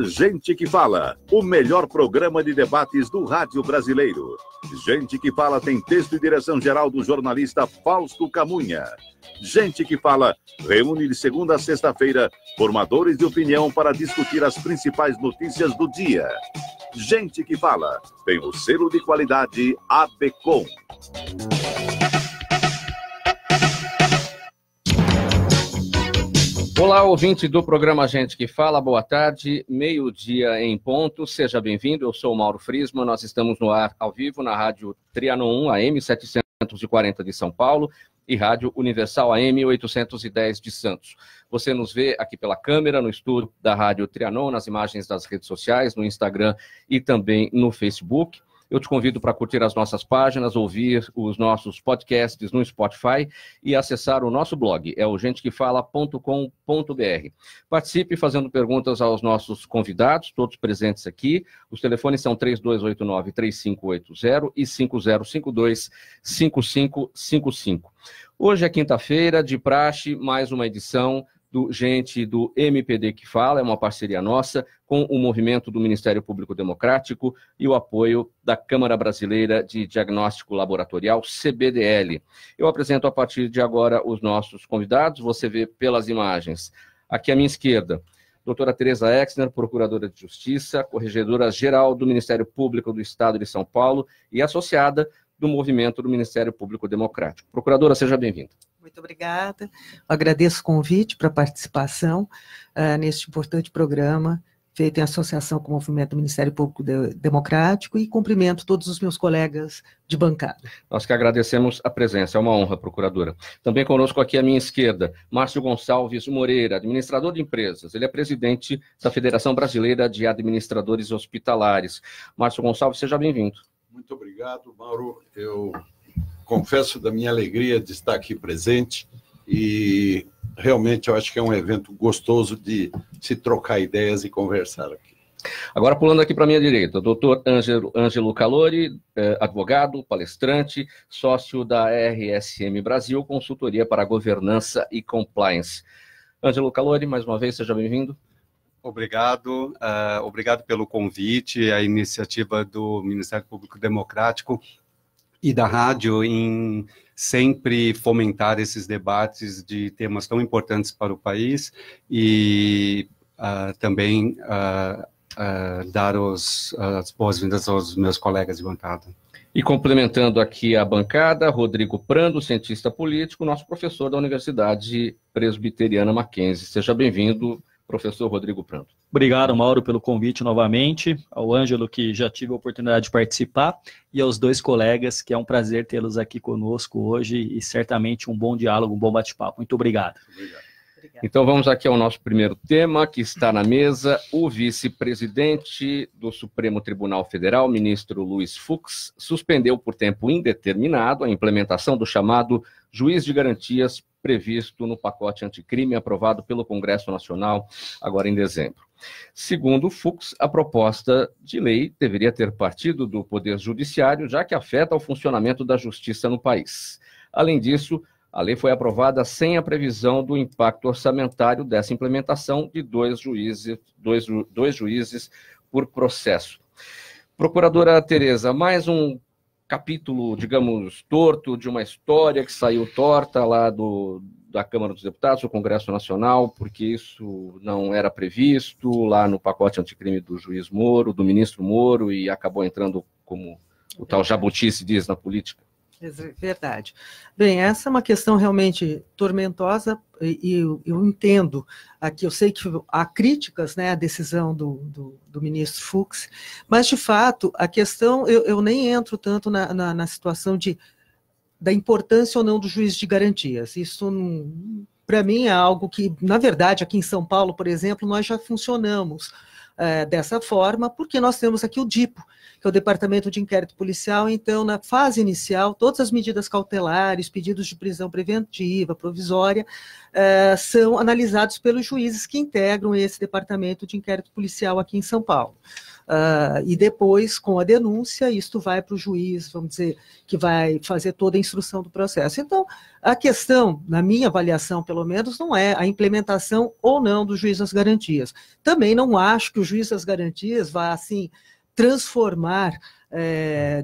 Gente que Fala, o melhor programa de debates do rádio brasileiro. Gente que Fala tem texto e direção geral do jornalista Fausto Camunha. Gente que Fala reúne de segunda a sexta-feira formadores de opinião para discutir as principais notícias do dia. Gente que Fala tem o selo de qualidade ABCOM. Olá, ouvinte do programa Gente que Fala, boa tarde, meio-dia em ponto, seja bem-vindo, eu sou o Mauro Friesman, nós estamos no ar ao vivo na Rádio Trianon 1, AM 740 de São Paulo e Rádio Universal AM 810 de Santos. Você nos vê aqui pela câmera, no estúdio da Rádio Trianon, nas imagens das redes sociais, no Instagram e também no Facebook. Eu te convido para curtir as nossas páginas, ouvir os nossos podcasts no Spotify e acessar o nosso blog, é o gentequefala.com.br. Participe fazendo perguntas aos nossos convidados, todos presentes aqui. Os telefones são 3289-3580 e 5052-5555. Hoje é quinta-feira, de praxe, mais uma edição do Gente do MPD que Fala, é uma parceria nossa com o movimento do Ministério Público Democrático e o apoio da Câmara Brasileira de Diagnóstico Laboratorial, CBDL. Eu apresento a partir de agora os nossos convidados, você vê pelas imagens. Aqui à minha esquerda, doutora Tereza Exner, Procuradora de Justiça, Corregedora-Geral do Ministério Público do Estado de São Paulo e associada do movimento do Ministério Público Democrático. Procuradora, seja bem-vinda. Muito obrigada. Agradeço o convite para a participação neste importante programa feito em associação com o movimento do Ministério Público Democrático e cumprimento todos os meus colegas de bancada. Nós que agradecemos a presença, é uma honra, procuradora. Também conosco aqui à minha esquerda, Márcio Gonçalves Moreira, administrador de empresas. Ele é presidente da Federação Brasileira de Administradores Hospitalares. Márcio Gonçalves, seja bem-vindo. Muito obrigado, Mauro. Eu confesso da minha alegria de estar aqui presente e realmente eu acho que é um evento gostoso de se trocar ideias e conversar aqui. Agora, pulando aqui para a minha direita, o doutor Ângelo Calori, advogado, palestrante, sócio da RSM Brasil, consultoria para governança e compliance. Ângelo Calori, mais uma vez, seja bem-vindo. Obrigado, obrigado pelo convite, a iniciativa do Ministério Público Democrático e da rádio em sempre fomentar esses debates de temas tão importantes para o país e também dar as boas-vindas aos meus colegas de bancada. E complementando aqui a bancada, Rodrigo Prando, cientista político, nosso professor da Universidade Presbiteriana Mackenzie. Seja bem-vindo, professor Rodrigo Prando. Obrigado, Mauro, pelo convite novamente, ao Ângelo, que já tive a oportunidade de participar, e aos dois colegas, que é um prazer tê-los aqui conosco hoje, e certamente um bom diálogo, um bom bate-papo. Muito obrigado. Então vamos aqui ao nosso primeiro tema, que está na mesa, o vice-presidente do Supremo Tribunal Federal, ministro Luiz Fux, suspendeu por tempo indeterminado a implementação do chamado juiz de garantias previsto no pacote anticrime aprovado pelo Congresso Nacional agora em dezembro. Segundo Fux, a proposta de lei deveria ter partido do Poder Judiciário, já que afeta o funcionamento da justiça no país. Além disso, a lei foi aprovada sem a previsão do impacto orçamentário dessa implementação de dois juízes por processo. Procuradora Tereza, mais um capítulo, digamos, torto de uma história que saiu torta lá da Câmara dos Deputados, do Congresso Nacional, porque isso não era previsto lá no pacote anticrime do juiz Moro, do ministro Moro, e acabou entrando, como o tal Jabuti se diz na política. Verdade. Bem, essa é uma questão realmente tormentosa e eu entendo aqui, eu sei que há críticas, né, à decisão do ministro Fux, mas, de fato, a questão, eu nem entro tanto na situação da importância ou não do juiz de garantias. Isso, para mim, é algo que, na verdade, aqui em São Paulo, por exemplo, nós já funcionamos dessa forma, porque nós temos aqui o DIPO, que é o Departamento de Inquérito Policial. Então, na fase inicial, todas as medidas cautelares, pedidos de prisão preventiva, provisória, são analisados pelos juízes que integram esse Departamento de Inquérito Policial aqui em São Paulo. e depois, com a denúncia, isto vai para o juiz, vamos dizer, que vai fazer toda a instrução do processo. Então, a questão, na minha avaliação, pelo menos, não é a implementação ou não do juiz das garantias. Também não acho que o juiz das garantias vá, assim, transformar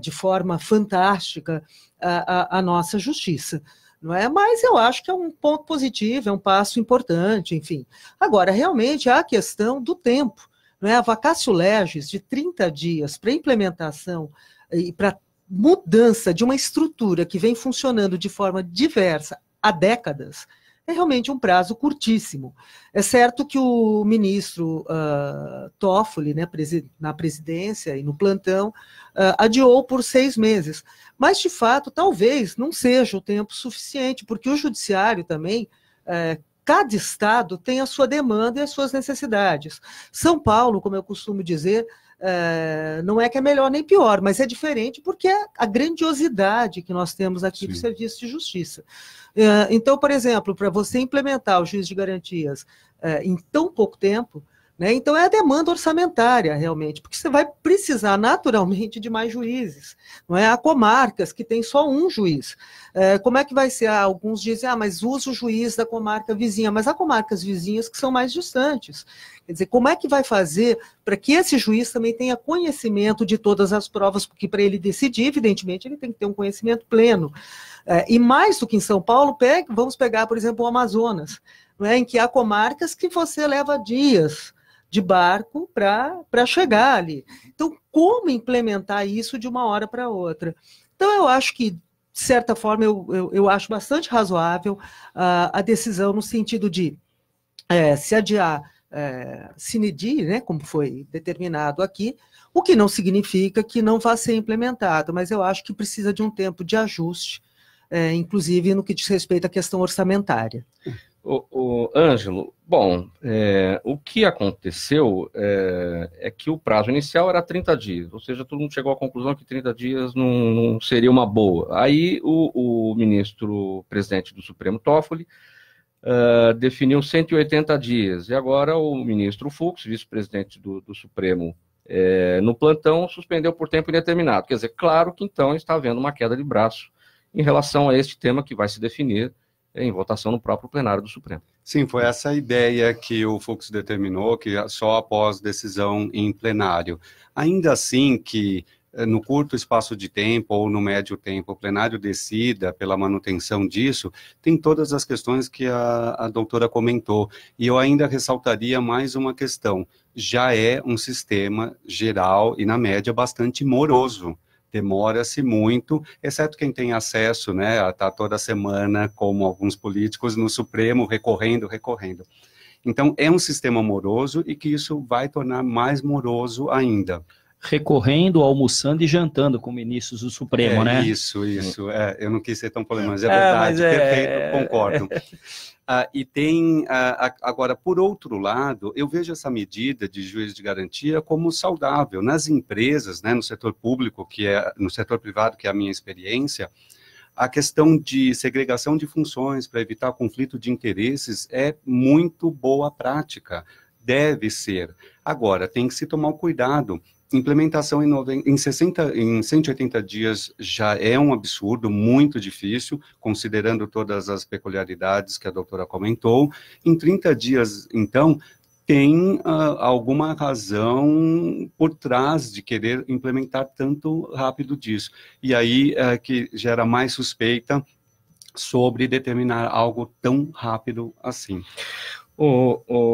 de forma fantástica a nossa justiça. Não é? Mas eu acho que é um ponto positivo, é um passo importante, enfim. Agora, realmente, há a questão do tempo. Não é? A vacatio legis de 30 dias para implementação e para mudança de uma estrutura que vem funcionando de forma diversa há décadas, é realmente um prazo curtíssimo. É certo que o ministro Toffoli, né, na presidência e no plantão, adiou por 6 meses. Mas, de fato, talvez não seja o tempo suficiente, porque o judiciário também, cada estado tem a sua demanda e as suas necessidades. São Paulo, como eu costumo dizer, não é que é melhor nem pior, mas é diferente porque é a grandiosidade que nós temos aqui do serviço de justiça. Então, por exemplo, para você implementar o juiz de garantias em tão pouco tempo, né, então é a demanda orçamentária, realmente, porque você vai precisar naturalmente de mais juízes. Não é? Há comarcas que tem só um juiz. Como é que vai ser? Alguns dizem, mas usa o juiz da comarca vizinha, mas há comarcas vizinhas que são mais distantes. Quer dizer, como é que vai fazer para que esse juiz também tenha conhecimento de todas as provas, porque para ele decidir, evidentemente, ele tem que ter um conhecimento pleno. E mais do que em São Paulo, vamos pegar, por exemplo, o Amazonas, não é? Em que há comarcas que você leva dias de barco para chegar ali. Então, como implementar isso de uma hora para outra? Então, eu acho que, de certa forma, eu acho bastante razoável a decisão no sentido de se adiar sine die, né, como foi determinado aqui, o que não significa que não vá ser implementado, mas eu acho que precisa de um tempo de ajuste, inclusive no que diz respeito à questão orçamentária. O Ângelo, bom, o que aconteceu é que o prazo inicial era 30 dias, ou seja, todo mundo chegou à conclusão que 30 dias não seria uma boa. Aí o ministro presidente do Supremo, Toffoli, definiu 180 dias, e agora o ministro Fux, vice-presidente do Supremo, no plantão, suspendeu por tempo indeterminado. Quer dizer, claro que então está havendo uma queda de braço em relação a este tema que vai se definir em votação no próprio plenário do Supremo. Sim, foi essa a ideia que o Fux determinou, que só após decisão em plenário. Ainda assim que no curto espaço de tempo ou no médio tempo o plenário decida pela manutenção disso, tem todas as questões que a doutora comentou. E eu ainda ressaltaria mais uma questão. Já é um sistema geral e na média bastante moroso. Demora-se muito, exceto quem tem acesso, né, a estar toda semana, como alguns políticos, no Supremo, recorrendo. Então, é um sistema moroso e que isso vai tornar mais moroso ainda. Recorrendo, almoçando e jantando com ministros do Supremo, né? Isso. Eu não quis ser tão polêmico, mas é verdade, perfeito, concordo. E tem, agora, por outro lado, eu vejo essa medida de juiz de garantia como saudável. Nas empresas, né, no setor público, no setor privado, que é a minha experiência, a questão de segregação de funções para evitar conflito de interesses é muito boa prática, deve ser. Agora, tem que se tomar um cuidado. Implementação em 180 dias já é um absurdo, muito difícil, considerando todas as peculiaridades que a doutora comentou. Em 30 dias, então, tem alguma razão por trás de querer implementar tanto rápido disso. E aí que gera mais suspeita sobre determinar algo tão rápido assim.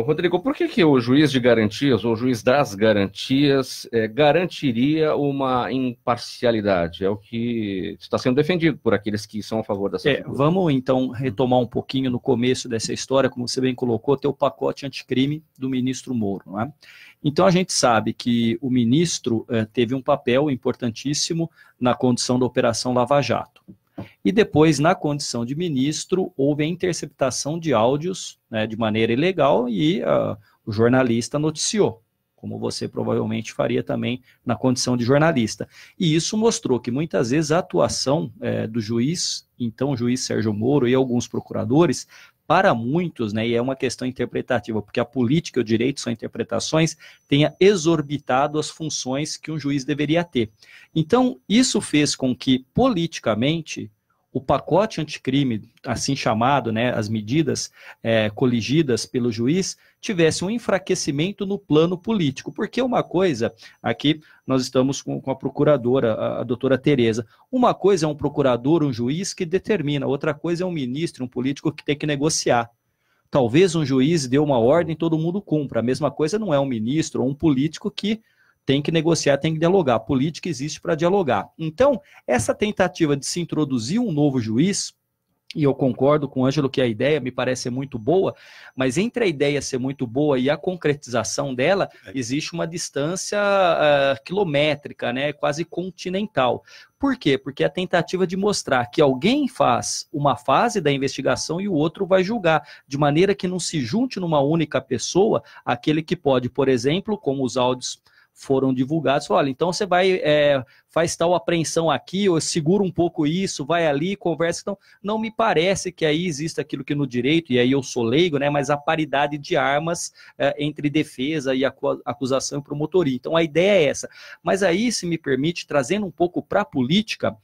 Rodrigo, por que o juiz de garantias, ou o juiz das garantias, garantiria uma imparcialidade? É o que está sendo defendido por aqueles que são a favor dessa figura. Vamos, então, retomar um pouquinho no começo dessa história, como você bem colocou, ter o pacote anticrime do ministro Moro, não é? Então, a gente sabe que o ministro teve um papel importantíssimo na condução da Operação Lava Jato. E depois, na condição de ministro, houve a interceptação de áudios, né, de maneira ilegal e o jornalista noticiou, como você provavelmente faria também na condição de jornalista. E isso mostrou que muitas vezes a atuação do juiz, então o juiz Sérgio Moro e alguns procuradores, para muitos, né, e é uma questão interpretativa, porque a política e o direito são interpretações, tenha exorbitado as funções que um juiz deveria ter. Então, isso fez com que, politicamente, o pacote anticrime, assim chamado, né, as medidas coligidas pelo juiz, tivesse um enfraquecimento no plano político. Porque uma coisa, aqui nós estamos com a procuradora, a doutora Tereza, uma coisa é um procurador, um juiz que determina, outra coisa é um ministro, um político que tem que negociar. Talvez um juiz dê uma ordem e todo mundo cumpra. A mesma coisa não é um ministro ou um político que tem que negociar, tem que dialogar. A política existe para dialogar. Então, essa tentativa de se introduzir um novo juiz, e eu concordo com o Ângelo que a ideia me parece ser muito boa, mas entre a ideia ser muito boa e a concretização dela, existe uma distância quilométrica, né, quase continental. Por quê? Porque a tentativa de mostrar que alguém faz uma fase da investigação e o outro vai julgar, de maneira que não se junte numa única pessoa aquele que pode, por exemplo, como os áudios foram divulgados, olha, então você vai, faz tal apreensão aqui, ou segura um pouco isso, vai ali, conversa. Então, não me parece que aí exista aquilo que no direito, e aí eu sou leigo, né, mas a paridade de armas entre defesa e acusação e promotoria. Então, a ideia é essa. Mas aí, se me permite, trazendo um pouco para a política,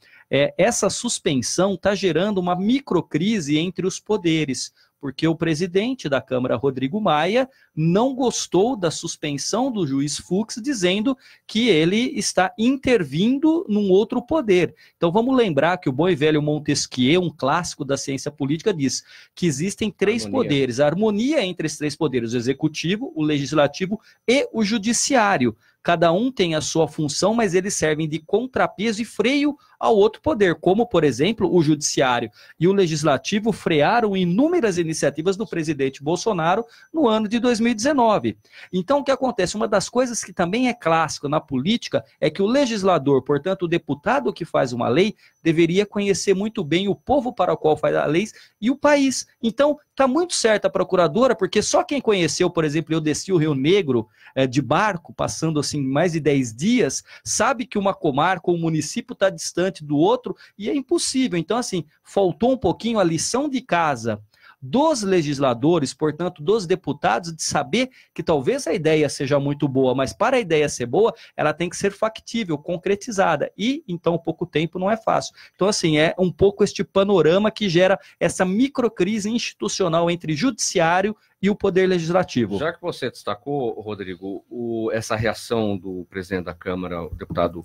essa suspensão está gerando uma microcrise entre os poderes, porque o presidente da Câmara, Rodrigo Maia, não gostou da suspensão do juiz Fux, dizendo que ele está intervindo num outro poder. Então vamos lembrar que o bom e velho Montesquieu, um clássico da ciência política, diz que existem três poderes, a harmonia entre esses três poderes, o executivo, o legislativo e o judiciário. Cada um tem a sua função, mas eles servem de contrapeso e freio ao outro poder, como, por exemplo, o judiciário e o legislativo frearam inúmeras iniciativas do presidente Bolsonaro no ano de 2019. Então, o que acontece? Uma das coisas que também é clássico na política é que o legislador, portanto, o deputado que faz uma lei, deveria conhecer muito bem o povo para o qual faz a lei e o país. Então, está muito certa a procuradora, porque só quem conheceu, por exemplo, eu desci o Rio Negro de barco, passando assim mais de 10 dias, sabe que uma comarca ou um município está distante do outro e é impossível. Então, assim, faltou um pouquinho a lição de casa dos legisladores, portanto, dos deputados, de saber que talvez a ideia seja muito boa, mas para a ideia ser boa, ela tem que ser factível, concretizada, e em tão pouco tempo não é fácil. Então, assim, é um pouco este panorama que gera essa microcrise institucional entre judiciário e o poder legislativo. Já que você destacou, Rodrigo, essa reação do presidente da Câmara, o deputado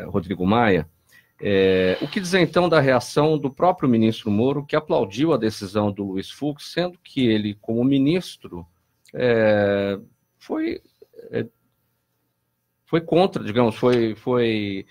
Rodrigo Maia, o que dizer então da reação do próprio ministro Moro, que aplaudiu a decisão do Luiz Fux, sendo que ele, como ministro, foi contra, digamos, foi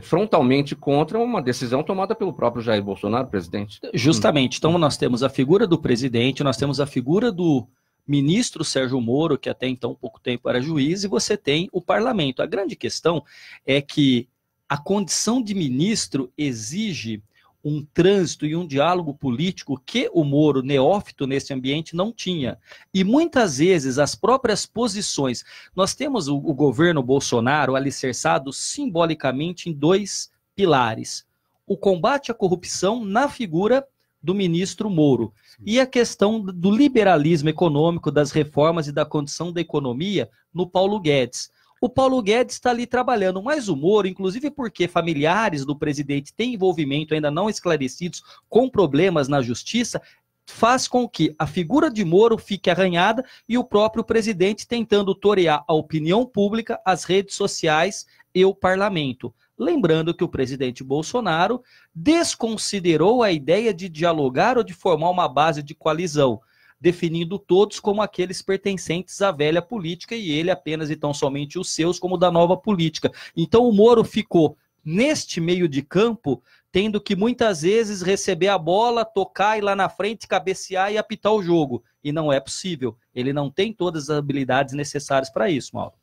frontalmente contra uma decisão tomada pelo próprio Jair Bolsonaro, presidente? Justamente. Então nós temos a figura do presidente, nós temos a figura do ministro Sérgio Moro, que até então pouco tempo era juiz, e você tem o parlamento. A grande questão é que a condição de ministro exige um trânsito e um diálogo político que o Moro, neófito nesse ambiente, não tinha. E muitas vezes as próprias posições... Nós temos o governo Bolsonaro alicerçado simbolicamente em dois pilares. O combate à corrupção na figura do ministro Moro e a questão do liberalismo econômico, das reformas e da condição da economia no Paulo Guedes. O Paulo Guedes está ali trabalhando, mas o Moro, inclusive porque familiares do presidente têm envolvimento ainda não esclarecidos com problemas na justiça, faz com que a figura de Moro fique arranhada e o próprio presidente tentando torear a opinião pública, as redes sociais e o parlamento. Lembrando que o presidente Bolsonaro desconsiderou a ideia de dialogar ou de formar uma base de coalizão, definindo todos como aqueles pertencentes à velha política e ele apenas e tão somente os seus como da nova política. Então o Moro ficou neste meio de campo, tendo que muitas vezes receber a bola, tocar e lá na frente cabecear e apitar o jogo. E não é possível. Ele não tem todas as habilidades necessárias para isso, Mauro.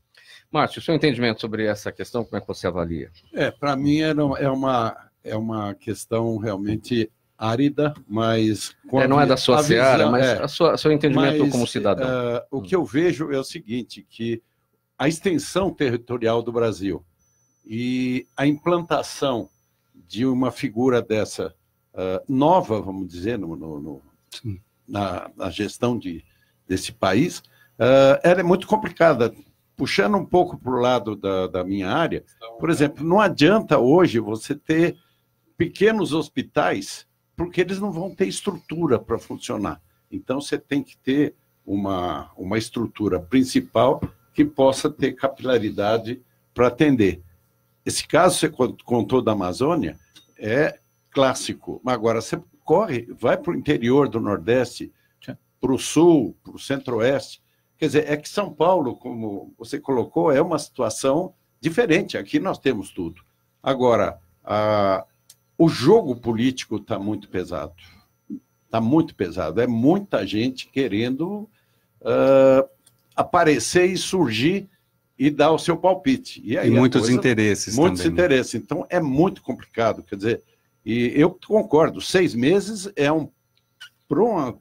Márcio, o seu entendimento sobre essa questão, como é que você avalia? Para mim é uma questão realmente árida, mas... não é da sua seara, mas seu entendimento como cidadão. O que eu vejo é o seguinte, que a extensão territorial do Brasil e a implantação de uma figura dessa nova, vamos dizer, na gestão desse país, ela é muito complicada. Puxando um pouco para o lado da minha área, por exemplo, não adianta hoje você ter pequenos hospitais, porque eles não vão ter estrutura para funcionar. Então, você tem que ter uma estrutura principal que possa ter capilaridade para atender. Esse caso que você contou da Amazônia é clássico. Agora, você vai para o interior do Nordeste, para o Sul, para o Centro-Oeste. Quer dizer, é que São Paulo, como você colocou, é uma situação diferente. Aqui nós temos tudo. Agora, o jogo político está muito pesado. Está muito pesado. É muita gente querendo aparecer e surgir e dar o seu palpite. E aí muitos interesses muitos também. Muitos interesses. Então, é muito complicado. Quer dizer, e eu concordo, 6 meses para uma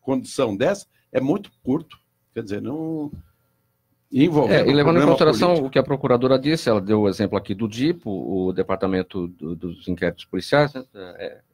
condição dessa, é muito curto. Quer dizer, não... E levando em consideração político. o que a procuradora disse, ela deu o exemplo aqui do DIPO, o Departamento dos Inquéritos Policiais, né?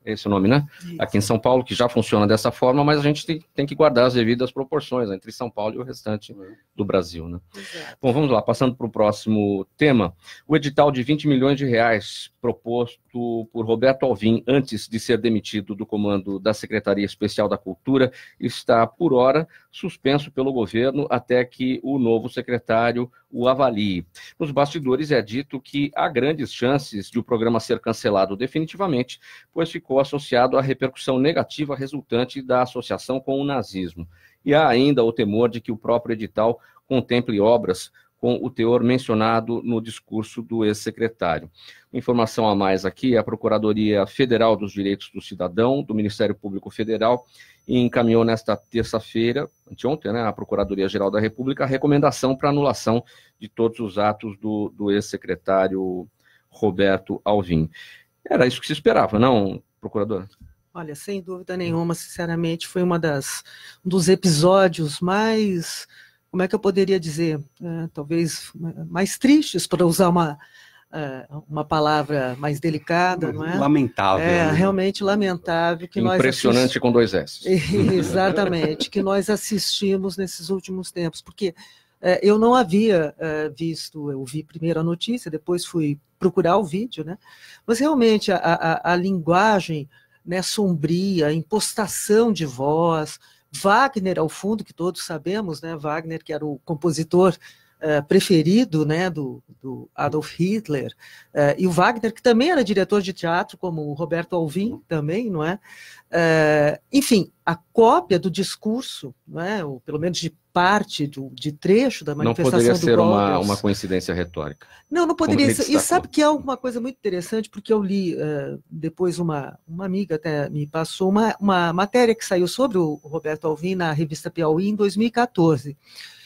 Esse é o nome, né? Isso. Aqui em São Paulo, que já funciona dessa forma, mas a gente tem que guardar as devidas proporções entre São Paulo e o restante do Brasil, né? Exato. Bom, vamos lá, passando para o próximo tema. O edital de 20 milhões de reais proposto por Roberto Alvim antes de ser demitido do comando da Secretaria Especial da Cultura está, por hora, suspenso pelo governo até que o novo secretário o avalie. Nos bastidores é dito que há grandes chances de o programa ser cancelado definitivamente, pois ficou associado à repercussão negativa resultante da associação com o nazismo. E há ainda o temor de que o próprio edital contemple obras com o teor mencionado no discurso do ex-secretário. Informação a mais aqui, a Procuradoria Federal dos Direitos do Cidadão, do Ministério Público Federal, encaminhou nesta terça-feira, anteontem, né, a Procuradoria-Geral da República, a recomendação para anulação de todos os atos do ex-secretário Roberto Alvim. Era isso que se esperava, não, procurador? Olha, sem dúvida nenhuma, sinceramente, foi um dos episódios mais, como é que eu poderia dizer, talvez mais tristes, para usar uma palavra mais delicada, não é? Lamentável. É, realmente lamentável. Que impressionante com 2 S. Exatamente, que nós assistimos nesses últimos tempos, porque eu não havia visto, eu vi primeiro a notícia, depois fui procurar o vídeo, né? Mas realmente a linguagem, né, sombria, a impostação de voz, Wagner ao fundo, que todos sabemos, né? Wagner, que era o compositor preferido, né, do Adolf Hitler, e o Wagner, que também era diretor de teatro, como o Roberto Alvim também, não é? Enfim, a cópia do discurso, não é? Ou pelo menos de parte, de trecho da manifestação do Goebbels. Não poderia ser uma coincidência retórica. Não poderia ser. E sabe que é uma coisa muito interessante, porque eu li, depois uma amiga até me passou uma matéria que saiu sobre o Roberto Alvim na revista Piauí em 2014.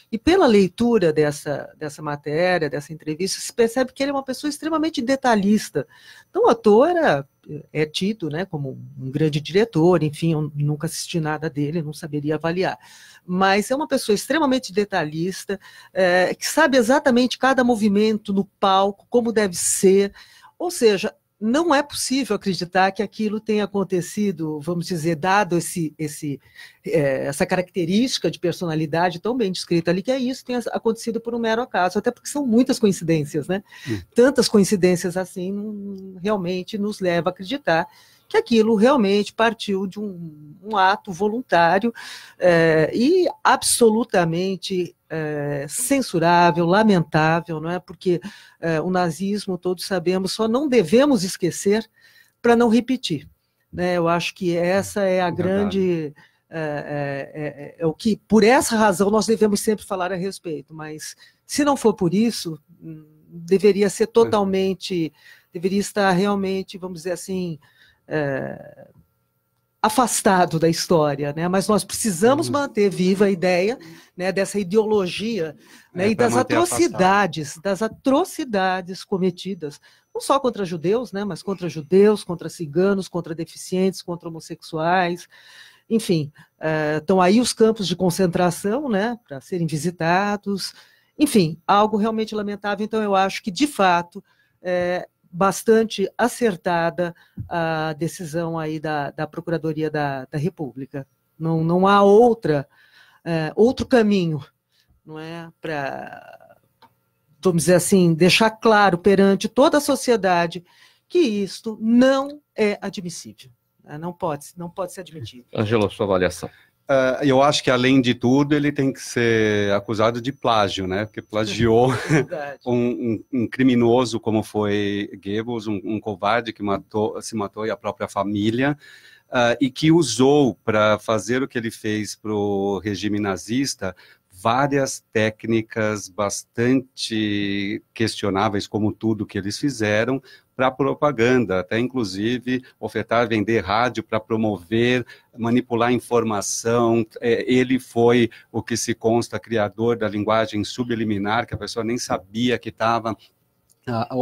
E pela leitura dessa matéria, dessa entrevista, se percebe que ele é uma pessoa extremamente detalhista. Então, o ator é tido, né, como um grande diretor, enfim, eu nunca assisti nada dele, não saberia avaliar. Mas é uma pessoa extremamente detalhista, que sabe exatamente cada movimento no palco, como deve ser. Ou seja, não é possível acreditar que aquilo tenha acontecido, vamos dizer, dado essa característica de personalidade tão bem descrita ali, que isso tenha acontecido por um mero acaso, até porque são muitas coincidências, né? Tantas coincidências assim realmente nos leva a acreditar que aquilo realmente partiu de um ato voluntário e absolutamente censurável, lamentável, não é? Porque o nazismo, todos sabemos, só não devemos esquecer para não repetir, né? Eu acho que essa é a grande... É o que, por essa razão, nós devemos sempre falar a respeito, mas se não for por isso, deveria ser totalmente... Deveria estar realmente, vamos dizer assim... afastado da história, né? Mas nós precisamos manter viva a ideia, né, dessa ideologia, né, e das atrocidades cometidas, não só contra judeus, né, mas contra judeus, contra ciganos, contra deficientes, contra homossexuais, enfim, estão aí os campos de concentração, né, para serem visitados, enfim, algo realmente lamentável. Então eu acho que, de fato, bastante acertada a decisão aí da Procuradoria da República. Não há outro caminho, não é, para, vamos dizer assim, deixar claro perante toda a sociedade que isto não é admissível. Não pode ser admitido. Ângelo, sua avaliação. Eu acho que, além de tudo, ele tem que ser acusado de plágio, né? Porque plagiou um criminoso como foi Goebbels, um covarde que se matou e a própria família, e que usou para fazer o que ele fez para o regime nazista várias técnicas bastante questionáveis, como tudo que eles fizeram, para propaganda, até inclusive ofertar, vender rádio para promover, manipular informação. Ele foi o que se consta criador da linguagem subliminar, que a pessoa nem sabia que estava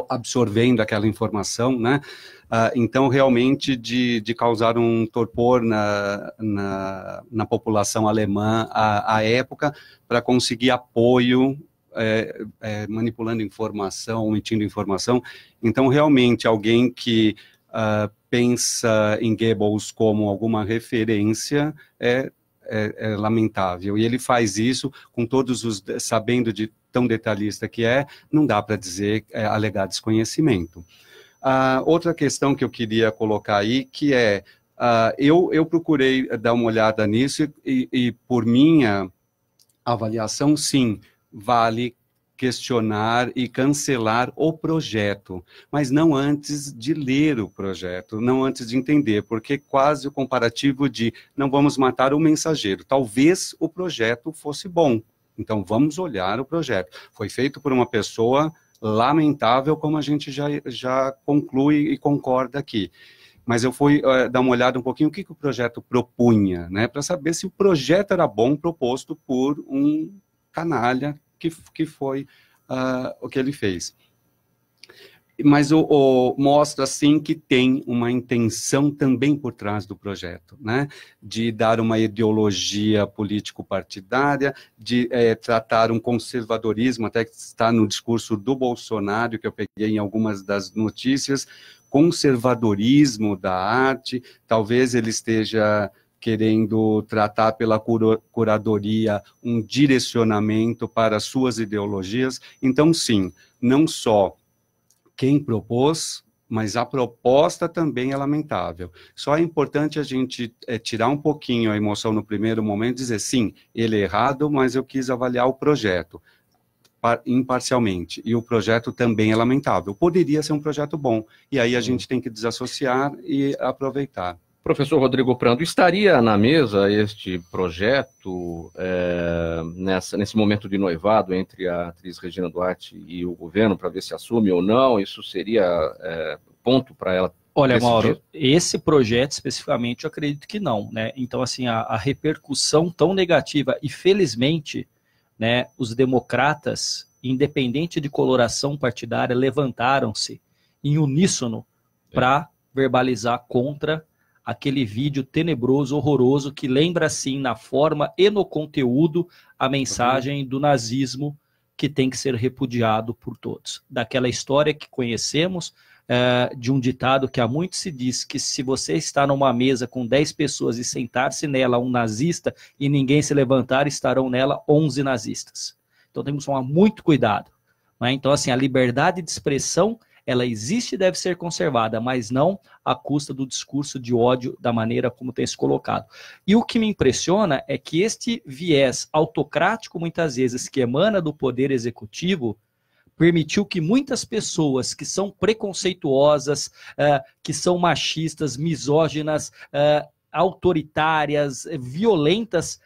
absorvendo aquela informação, né? Então, realmente, de causar um torpor na população alemã à época, para conseguir apoio, manipulando informação, omitindo informação. Então, realmente, alguém que pensa em Goebbels como alguma referência é lamentável. E ele faz isso com sabendo de tão detalhista que não dá para dizer alegar desconhecimento. Outra questão que eu queria colocar aí, que eu procurei dar uma olhada nisso e por minha avaliação, sim, vale questionar e cancelar o projeto, mas não antes de ler o projeto, não antes de entender, porque quase o comparativo de não vamos matar o mensageiro, talvez o projeto fosse bom, então vamos olhar o projeto. Foi feito por uma pessoa lamentável, como a gente já conclui e concorda aqui. Mas eu fui dar uma olhada um pouquinho o que o projeto propunha, né, para saber se o projeto era bom proposto por um canalha que foi o que ele fez. Mas mostra, sim, que tem uma intenção também por trás do projeto, né? De dar uma ideologia político-partidária, de tratar um conservadorismo, até que está no discurso do Bolsonaro, que eu peguei em algumas das notícias, conservadorismo da arte. Talvez ele esteja querendo tratar pela curadoria um direcionamento para suas ideologias. Então, sim, não só quem propôs, mas a proposta também é lamentável. Só é importante a gente tirar um pouquinho a emoção no primeiro momento e dizer, sim, ele é errado, mas eu quis avaliar o projeto imparcialmente, e o projeto também é lamentável. Poderia ser um projeto bom, e aí a gente tem que desassociar e aproveitar. Professor Rodrigo Prando, estaria na mesa este projeto nesse momento de noivado entre a atriz Regina Duarte e o governo, para ver se assume ou não? Isso seria ponto para ela? Olha, Mauro, esse projeto especificamente eu acredito que não, né? Então, assim, a repercussão tão negativa, e felizmente, né, os democratas, independente de coloração partidária, levantaram-se em uníssono para verbalizar contra aquele vídeo tenebroso, horroroso, que lembra, sim, na forma e no conteúdo, a mensagem do nazismo, que tem que ser repudiado por todos. Daquela história que conhecemos, de um ditado que há muito se diz, que se você está numa mesa com 10 pessoas e sentar-se nela um nazista e ninguém se levantar, estarão nela 11 nazistas. Então temos que tomar muito cuidado, né? Então, assim, a liberdade de expressão, ela existe e deve ser conservada, mas não à custa do discurso de ódio da maneira como tem se colocado. E o que me impressiona é que este viés autocrático, muitas vezes, que emana do poder executivo, permitiu que muitas pessoas que são preconceituosas, que são machistas, misóginas, autoritárias, violentas,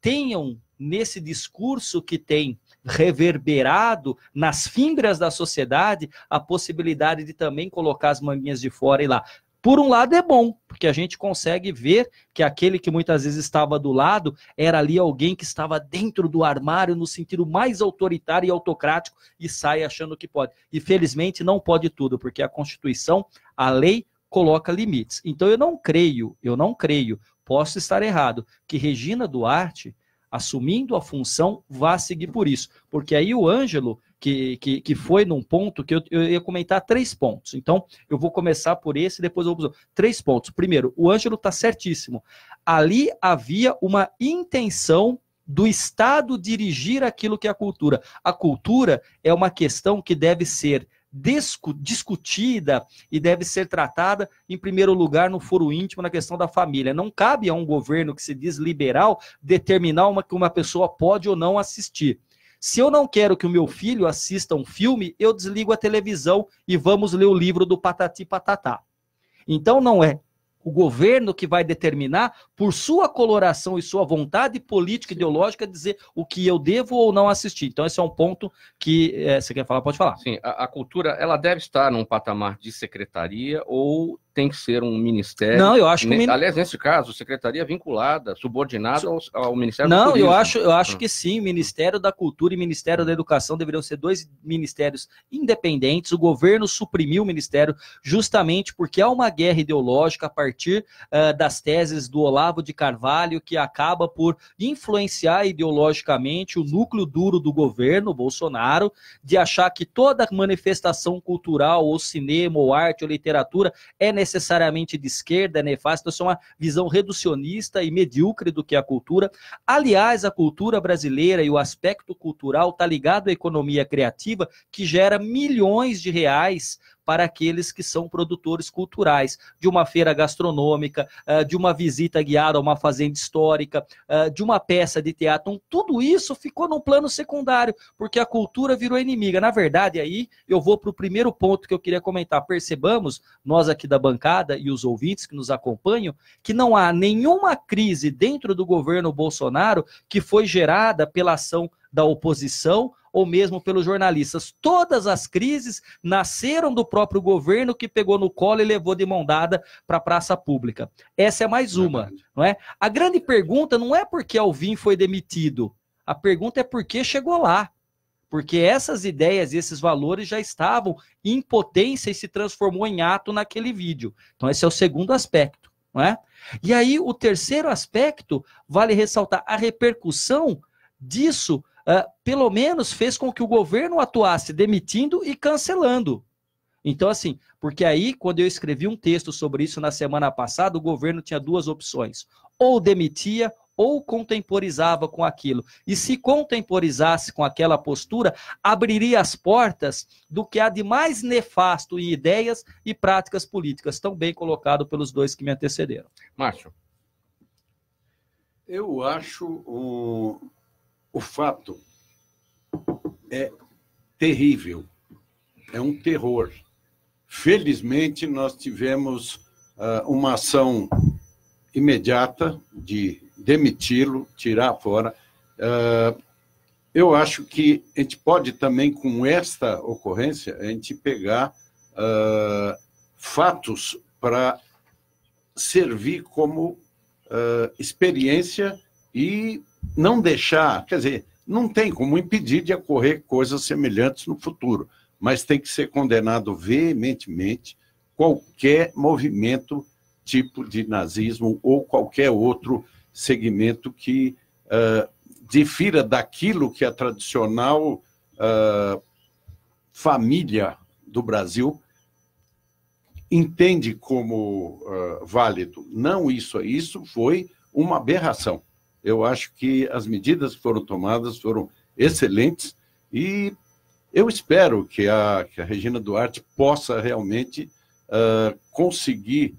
tenham nesse discurso que tem reverberado nas fibras da sociedade a possibilidade de também colocar as manguinhas de fora e lá. Por um lado é bom, porque a gente consegue ver que aquele que muitas vezes estava do lado era ali alguém que estava dentro do armário no sentido mais autoritário e autocrático e sai achando que pode. E felizmente não pode tudo, porque a Constituição, a lei, coloca limites. Então eu não creio, posso estar errado, que Regina Duarte, assumindo a função, vá seguir por isso. Porque aí o Ângelo, que foi num ponto que eu ia comentar 3 pontos. Então, eu vou começar por esse, depois eu vou... 3 pontos. Primeiro, o Ângelo está certíssimo. Ali havia uma intenção do Estado dirigir aquilo que é a cultura. A cultura é uma questão que deve ser discutida e deve ser tratada, em primeiro lugar, no foro íntimo, na questão da família. Não cabe a um governo que se diz liberal determinar que uma pessoa pode ou não assistir. Se eu não quero que o meu filho assista um filme, eu desligo a televisão e vamos ler o livro do Patati Patatá. Então não é o governo que vai determinar, por sua coloração e sua vontade política e ideológica, dizer o que eu devo ou não assistir. Então esse é um ponto que você quer falar, pode falar. Sim, a cultura, ela deve estar num patamar de secretaria ou tem que ser um ministério? Não, eu acho que... Aliás, nesse caso, secretaria vinculada, subordinada ao Ministério do Não, Turismo. eu acho que sim, Ministério da Cultura e Ministério da Educação deveriam ser 2 ministérios independentes. O governo suprimiu o ministério justamente porque há uma guerra ideológica a partir das teses do Olavo de Carvalho, que acaba por influenciar ideologicamente o núcleo duro do governo, Bolsonaro, de achar que toda manifestação cultural, ou cinema, ou arte, ou literatura, é necessariamente de esquerda, é nefasto. Isso é uma visão reducionista e medíocre do que é a cultura. Aliás, a cultura brasileira e o aspecto cultural está ligado à economia criativa, que gera milhões de reais para aqueles que são produtores culturais, de uma feira gastronômica, de uma visita guiada a uma fazenda histórica, de uma peça de teatro. Então, tudo isso ficou num plano secundário, porque a cultura virou inimiga. Na verdade, aí eu vou para o primeiro ponto que eu queria comentar. Percebamos, nós aqui da bancada e os ouvintes que nos acompanham, que não há nenhuma crise dentro do governo Bolsonaro que foi gerada pela ação da oposição ou mesmo pelos jornalistas. Todas as crises nasceram do próprio governo, que pegou no colo e levou de mão dada para a praça pública. Essa é mais uma, não é? A grande pergunta não é por que Alvim foi demitido. A pergunta é por que chegou lá. Porque essas ideias e esses valores já estavam em potência e se transformou em ato naquele vídeo. Então esse é o segundo aspecto, não é? E aí o terceiro aspecto, vale ressaltar, a repercussão disso pelo menos fez com que o governo atuasse demitindo e cancelando. Então, assim, porque aí, quando eu escrevi um texto sobre isso na semana passada, o governo tinha 2 opções. Ou demitia, ou contemporizava com aquilo. E se contemporizasse com aquela postura, abriria as portas do que há de mais nefasto em ideias e práticas políticas, tão bem colocado pelos 2 que me antecederam. Márcio. Eu acho o fato é terrível, é um terror. Felizmente, nós tivemos uma ação imediata de demiti-lo, tirar fora. Eu acho que a gente pode também, com esta ocorrência, a gente pegar fatos para servir como experiência e não deixar, quer dizer, não tem como impedir de ocorrer coisas semelhantes no futuro, mas tem que ser condenado veementemente qualquer movimento tipo de nazismo ou qualquer outro segmento que difira daquilo que a tradicional família do Brasil entende como válido. Não isso foi uma aberração. Eu acho que as medidas que foram tomadas foram excelentes e eu espero que a Regina Duarte possa realmente conseguir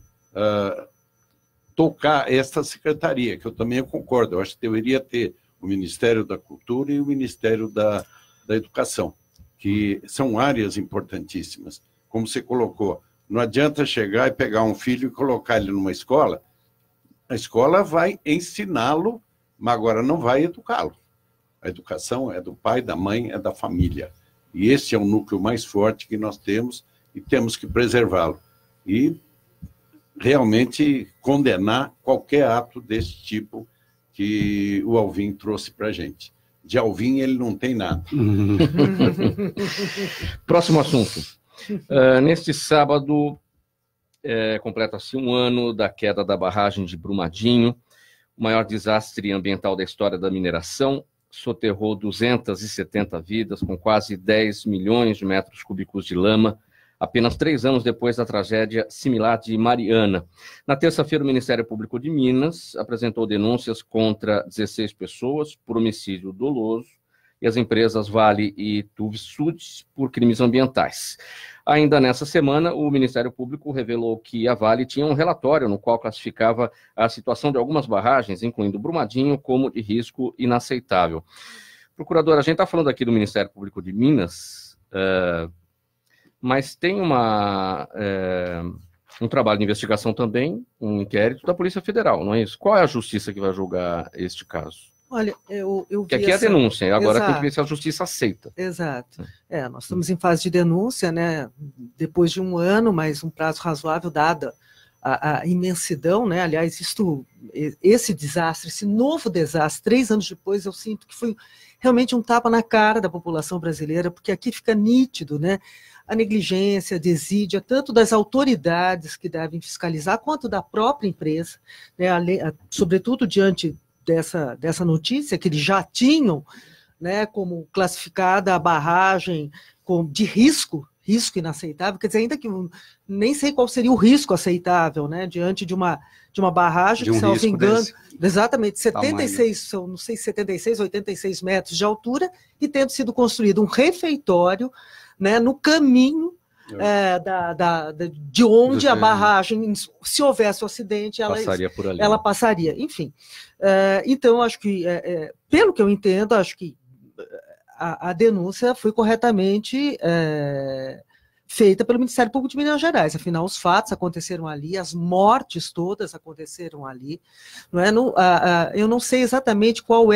tocar esta secretaria, que eu também concordo. Eu acho que deveria ter o Ministério da Cultura e o Ministério da Educação, que são áreas importantíssimas. Como você colocou, não adianta chegar e pegar um filho e colocar ele numa escola. A escola vai ensiná-lo, mas agora não vai educá-lo. A educação é do pai, da mãe, é da família. E esse é o núcleo mais forte que nós temos e temos que preservá-lo. E realmente condenar qualquer ato desse tipo que o Alvim trouxe para a gente. De Alvim ele não tem nada. Próximo assunto. Neste sábado, completa-se 1 ano da queda da barragem de Brumadinho, o maior desastre ambiental da história da mineração. soterrou 270 vidas, com quase 10 milhões de metros cúbicos de lama, apenas 3 anos depois da tragédia similar de Mariana. Na terça-feira, o Ministério Público de Minas apresentou denúncias contra 16 pessoas por homicídio doloso e as empresas Vale e Tuvsud por crimes ambientais. Ainda nessa semana, o Ministério Público revelou que a Vale tinha um relatório no qual classificava a situação de algumas barragens, incluindo Brumadinho, como de risco inaceitável. Procurador, a gente está falando aqui do Ministério Público de Minas, mas tem um trabalho de investigação também, um inquérito da Polícia Federal, não é isso? Qual é a justiça que vai julgar este caso? Olha, eu vi que aqui é a denúncia, agora tem que ver se a justiça aceita. Exato. Nós estamos em fase de denúncia, né? Depois de 1 ano, mas um prazo razoável dada a imensidão, né? Aliás, esse desastre, esse novo desastre, 3 anos depois, eu sinto que foi realmente um tapa na cara da população brasileira, porque aqui fica nítido, né? A negligência, a desídia, tanto das autoridades que devem fiscalizar, quanto da própria empresa, né? Sobretudo diante dessa notícia, que eles já tinham, né, como classificada a barragem de risco inaceitável, quer dizer, ainda que nem sei qual seria o risco aceitável, né, diante de uma barragem, que, salvo engano, exatamente, 76, não sei, 76, 86 metros de altura, e tendo sido construído um refeitório, né, no caminho de onde a barragem, se houvesse um acidente, ela passaria. Enfim, então, acho que, pelo que eu entendo, acho que a denúncia foi corretamente feita pelo Ministério Público de Minas Gerais. Afinal, os fatos aconteceram ali, as mortes todas aconteceram ali. Não é? Eu não sei exatamente qual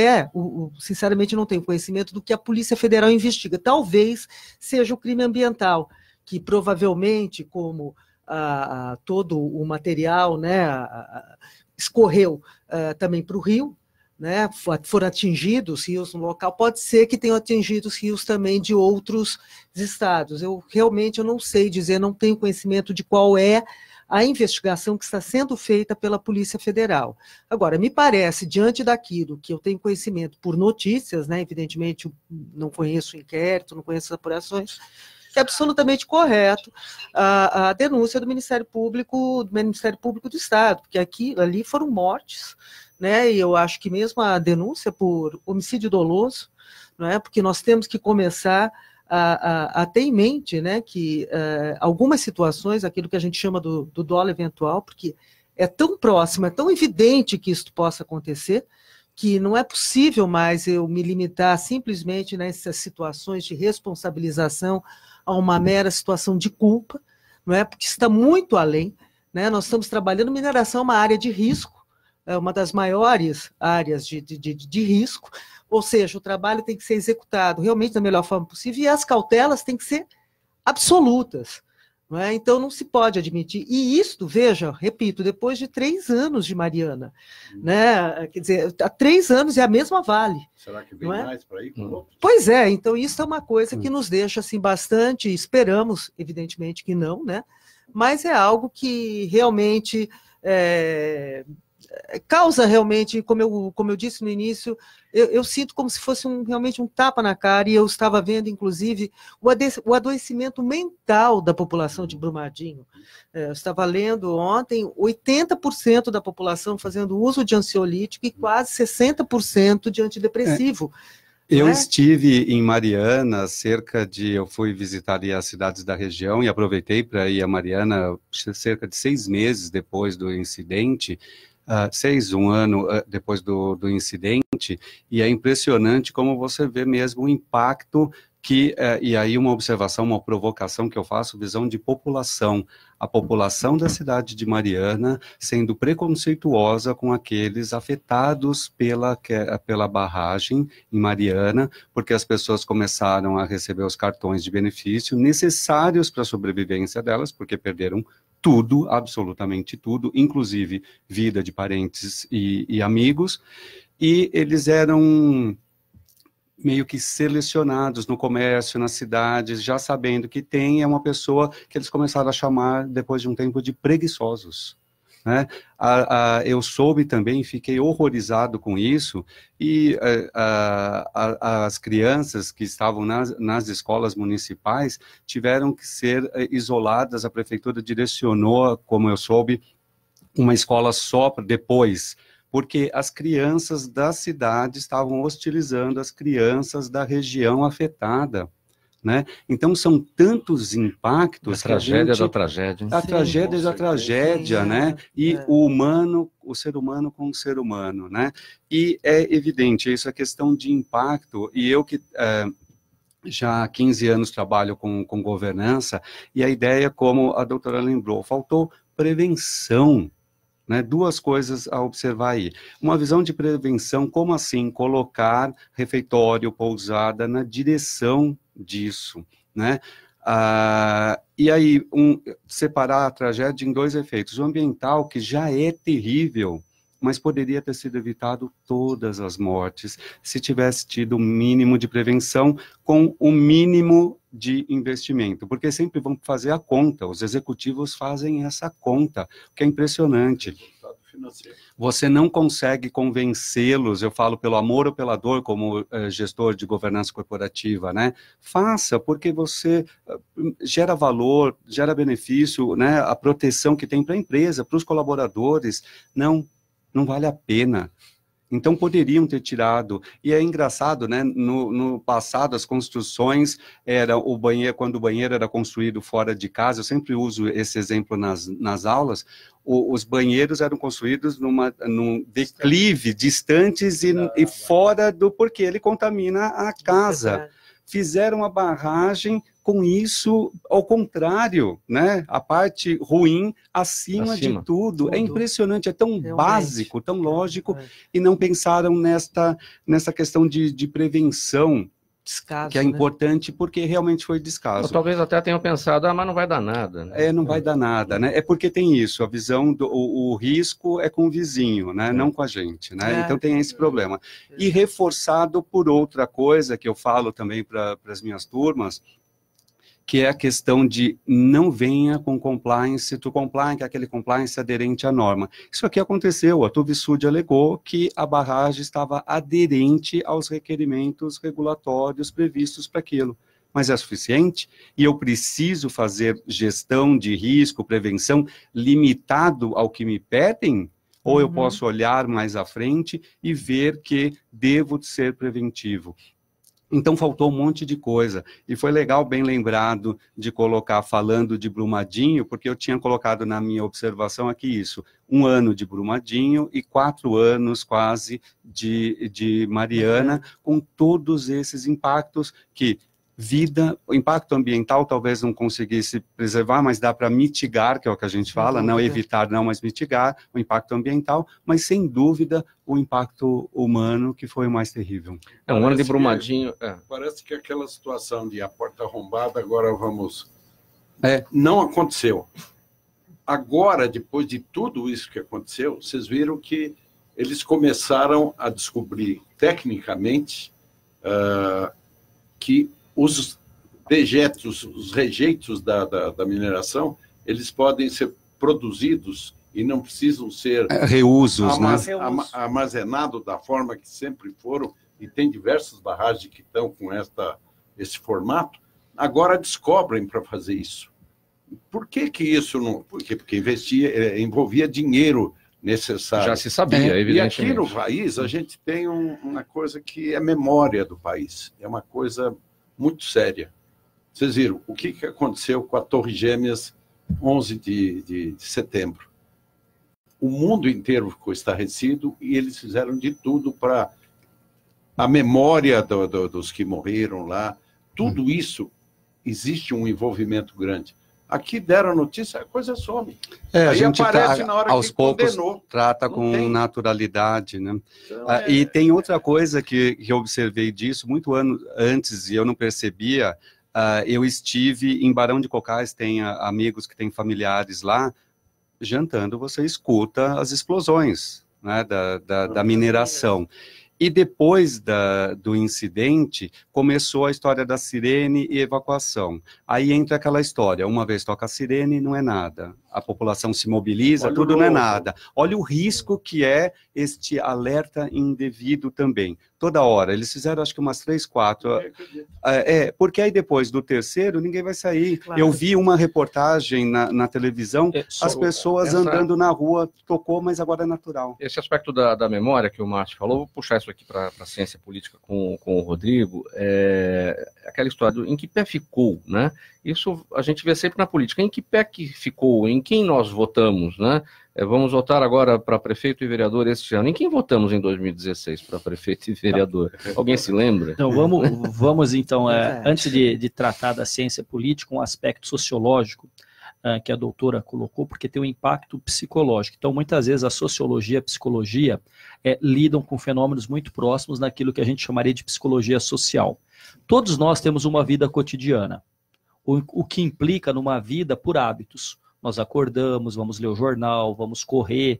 sinceramente, não tenho conhecimento do que a Polícia Federal investiga. Talvez seja o crime ambiental, que provavelmente, como todo o material, né, escorreu também para o rio, né, foram atingidos rios no local, pode ser que tenham atingido os rios também de outros estados. Eu realmente não sei dizer, não tenho conhecimento de qual é a investigação que está sendo feita pela Polícia Federal. Agora, me parece, diante daquilo que eu tenho conhecimento por notícias, né, evidentemente eu não conheço o inquérito, não conheço as apurações, é absolutamente correto a denúncia do Ministério Público do Estado, porque ali foram mortes, né? E eu acho que mesmo a denúncia por homicídio doloso, não é? Porque nós temos que começar a ter em mente, né, que algumas situações, aquilo que a gente chama do dolo eventual, porque é tão próximo, é tão evidente que isso possa acontecer, que não é possível mais eu me limitar simplesmente nessas situações de responsabilização a uma mera situação de culpa, não é? Porque está muito além, né? Nós estamos trabalhando, mineração é uma área de risco, é uma das maiores áreas de risco, ou seja, o trabalho tem que ser executado realmente da melhor forma possível e as cautelas têm que ser absolutas. Não é? Então, não se pode admitir. E isto, veja, repito, depois de 3 anos de Mariana. Né? Quer dizer, há 3 anos é a mesma Vale. Será que vem mais para aí? Pois é, então isso é uma coisa que nos deixa assim, bastante, esperamos, evidentemente que não, né? Mas é algo que realmente causa realmente, como eu disse no início, eu sinto como se fosse realmente um tapa na cara, e eu estava vendo, inclusive, o adoecimento mental da população de Brumadinho. Eu estava lendo ontem, 80% da população fazendo uso de ansiolítico e quase 60% de antidepressivo. Eu estive em Mariana, eu fui visitar ali as cidades da região e aproveitei para ir a Mariana cerca de 6 meses depois do incidente, 1 ano depois do incidente, e é impressionante como você vê mesmo o impacto e aí uma observação, uma provocação que eu faço, visão de população, a população da cidade de Mariana sendo preconceituosa com aqueles afetados pela barragem em Mariana, porque as pessoas começaram a receber os cartões de benefício necessários para a sobrevivência delas, porque perderam tudo, absolutamente tudo, inclusive vida de parentes e amigos, e eles eram meio que selecionados no comércio, nas cidades, já sabendo que é uma pessoa que eles começaram a chamar, depois de um tempo, de preguiçosos. né? Eu soube também, fiquei horrorizado com isso, e as crianças que estavam nas escolas municipais tiveram que ser isoladas. A prefeitura direcionou, como eu soube, uma escola só depois, porque as crianças da cidade estavam hostilizando as crianças da região afetada, né? Então, são tantos impactos. A tragédia da tragédia. A tragédia da tragédia, né? E o ser humano com o ser humano, né? E é evidente, isso é questão de impacto, e eu que já há 15 anos trabalho com governança, e a ideia, como a doutora lembrou, faltou prevenção, né? Duas coisas a observar aí. Uma visão de prevenção, como assim colocar refeitório, pousada na direção disso, né? E aí, separar a tragédia em dois efeitos. O ambiental, que já é terrível, mas poderia ter sido evitado todas as mortes se tivesse tido o mínimo de prevenção com o mínimo de investimento, porque sempre vão fazer a conta, os executivos fazem essa conta, que é impressionante. Você não consegue convencê-los, eu falo pelo amor ou pela dor, como gestor de governança corporativa, né? Faça, porque você gera valor, gera benefício, né? A proteção que tem para a empresa, para os colaboradores, não vale a pena. Então, poderiam ter tirado. E é engraçado, né? No passado, as construções, o banheiro, quando o banheiro era construído fora de casa, eu sempre uso esse exemplo nas aulas, os banheiros eram construídos num declive, distantes e fora do... porque ele contamina a casa. Fizeram a barragem com isso, ao contrário, né? A parte ruim acima de tudo. É impressionante, é tão básico, tão lógico, e não pensaram nessa questão de prevenção, descaso, que é importante, porque realmente foi descaso. Ou talvez até tenham pensado, mas não vai dar nada. Né? Não vai dar nada, né? É porque tem isso, a visão o risco é com o vizinho, né? Não com a gente, né? Então tem esse problema. E reforçado por outra coisa que eu falo também para as minhas turmas, que é a questão de não venha com compliance, que é aquele compliance aderente à norma. Isso aqui aconteceu, a Tuvisud alegou que a barragem estava aderente aos requerimentos regulatórios previstos para aquilo. Mas é suficiente? E eu preciso fazer gestão de risco, prevenção, limitado ao que me pedem? Ou eu posso olhar mais à frente e ver que devo ser preventivo? Então, faltou um monte de coisa. E foi legal, bem lembrado, de colocar, falando de Brumadinho, porque eu tinha colocado na minha observação aqui isso, 1 ano de Brumadinho e 4 anos quase de Mariana, com todos esses impactos que... o impacto ambiental talvez não conseguisse preservar, mas dá para mitigar, que é o que a gente fala, não evitar, não, mas mitigar o impacto ambiental, mas sem dúvida o impacto humano que foi o mais terrível. Um ano de Brumadinho... Parece que aquela situação de a porta arrombada, agora vamos... Não aconteceu. Agora, depois de tudo isso que aconteceu, vocês viram que eles começaram a descobrir tecnicamente que os dejetos, os rejeitos da mineração, eles podem ser produzidos e não precisam ser reusos, armazenados da forma que sempre foram, e tem diversas barragens que estão com esse formato, agora descobrem para fazer isso. Por que isso não... Porque envolvia dinheiro necessário. Já se sabia, evidentemente. E aqui no país, a gente tem uma coisa que é memória do país, é uma coisa muito séria. Vocês viram o que aconteceu com a Torre Gêmeas 11 de setembro. O mundo inteiro ficou estarrecido e eles fizeram de tudo para a memória dos que morreram lá. Tudo isso, existe um envolvimento grande. Aqui deram notícia, a coisa some. A gente aparece na hora aos poucos condenou. Trata com naturalidade, né? Então, e tem outra coisa que eu observei disso, muito antes, e eu não percebia, eu estive em Barão de Cocais, tem amigos que têm familiares lá, jantando, você escuta as explosões, né, da mineração. E depois do incidente, começou a história da sirene e evacuação. Aí entra aquela história, uma vez toca a sirene, não é nada. a população se mobiliza, Olha tudo o não é novo. nada. Olha o risco que é este alerta indevido também. Toda hora. Eles fizeram, acho que umas 3, 4. Porque aí depois do terceiro, ninguém vai sair. Claro. Eu vi uma reportagem na televisão, as pessoas andando na rua, tocou, mas agora é natural. Esse aspecto da memória que o Márcio falou, vou puxar isso aqui para a ciência política com o Rodrigo, aquela história em que pé ficou, né? Isso a gente vê sempre na política. Em que pé que ficou? Em quem nós votamos, né? Vamos votar agora para prefeito e vereador este ano. Em quem votamos em 2016 para prefeito e vereador? Alguém se lembra? Então, vamos então, antes de tratar da ciência política, um aspecto sociológico que a doutora colocou, porque tem um impacto psicológico. Então, muitas vezes a sociologia e a psicologia lidam com fenômenos muito próximos naquilo que a gente chamaria de psicologia social. Todos nós temos uma vida cotidiana, o que implica numa vida por hábitos. Nós acordamos, vamos ler o jornal, vamos correr,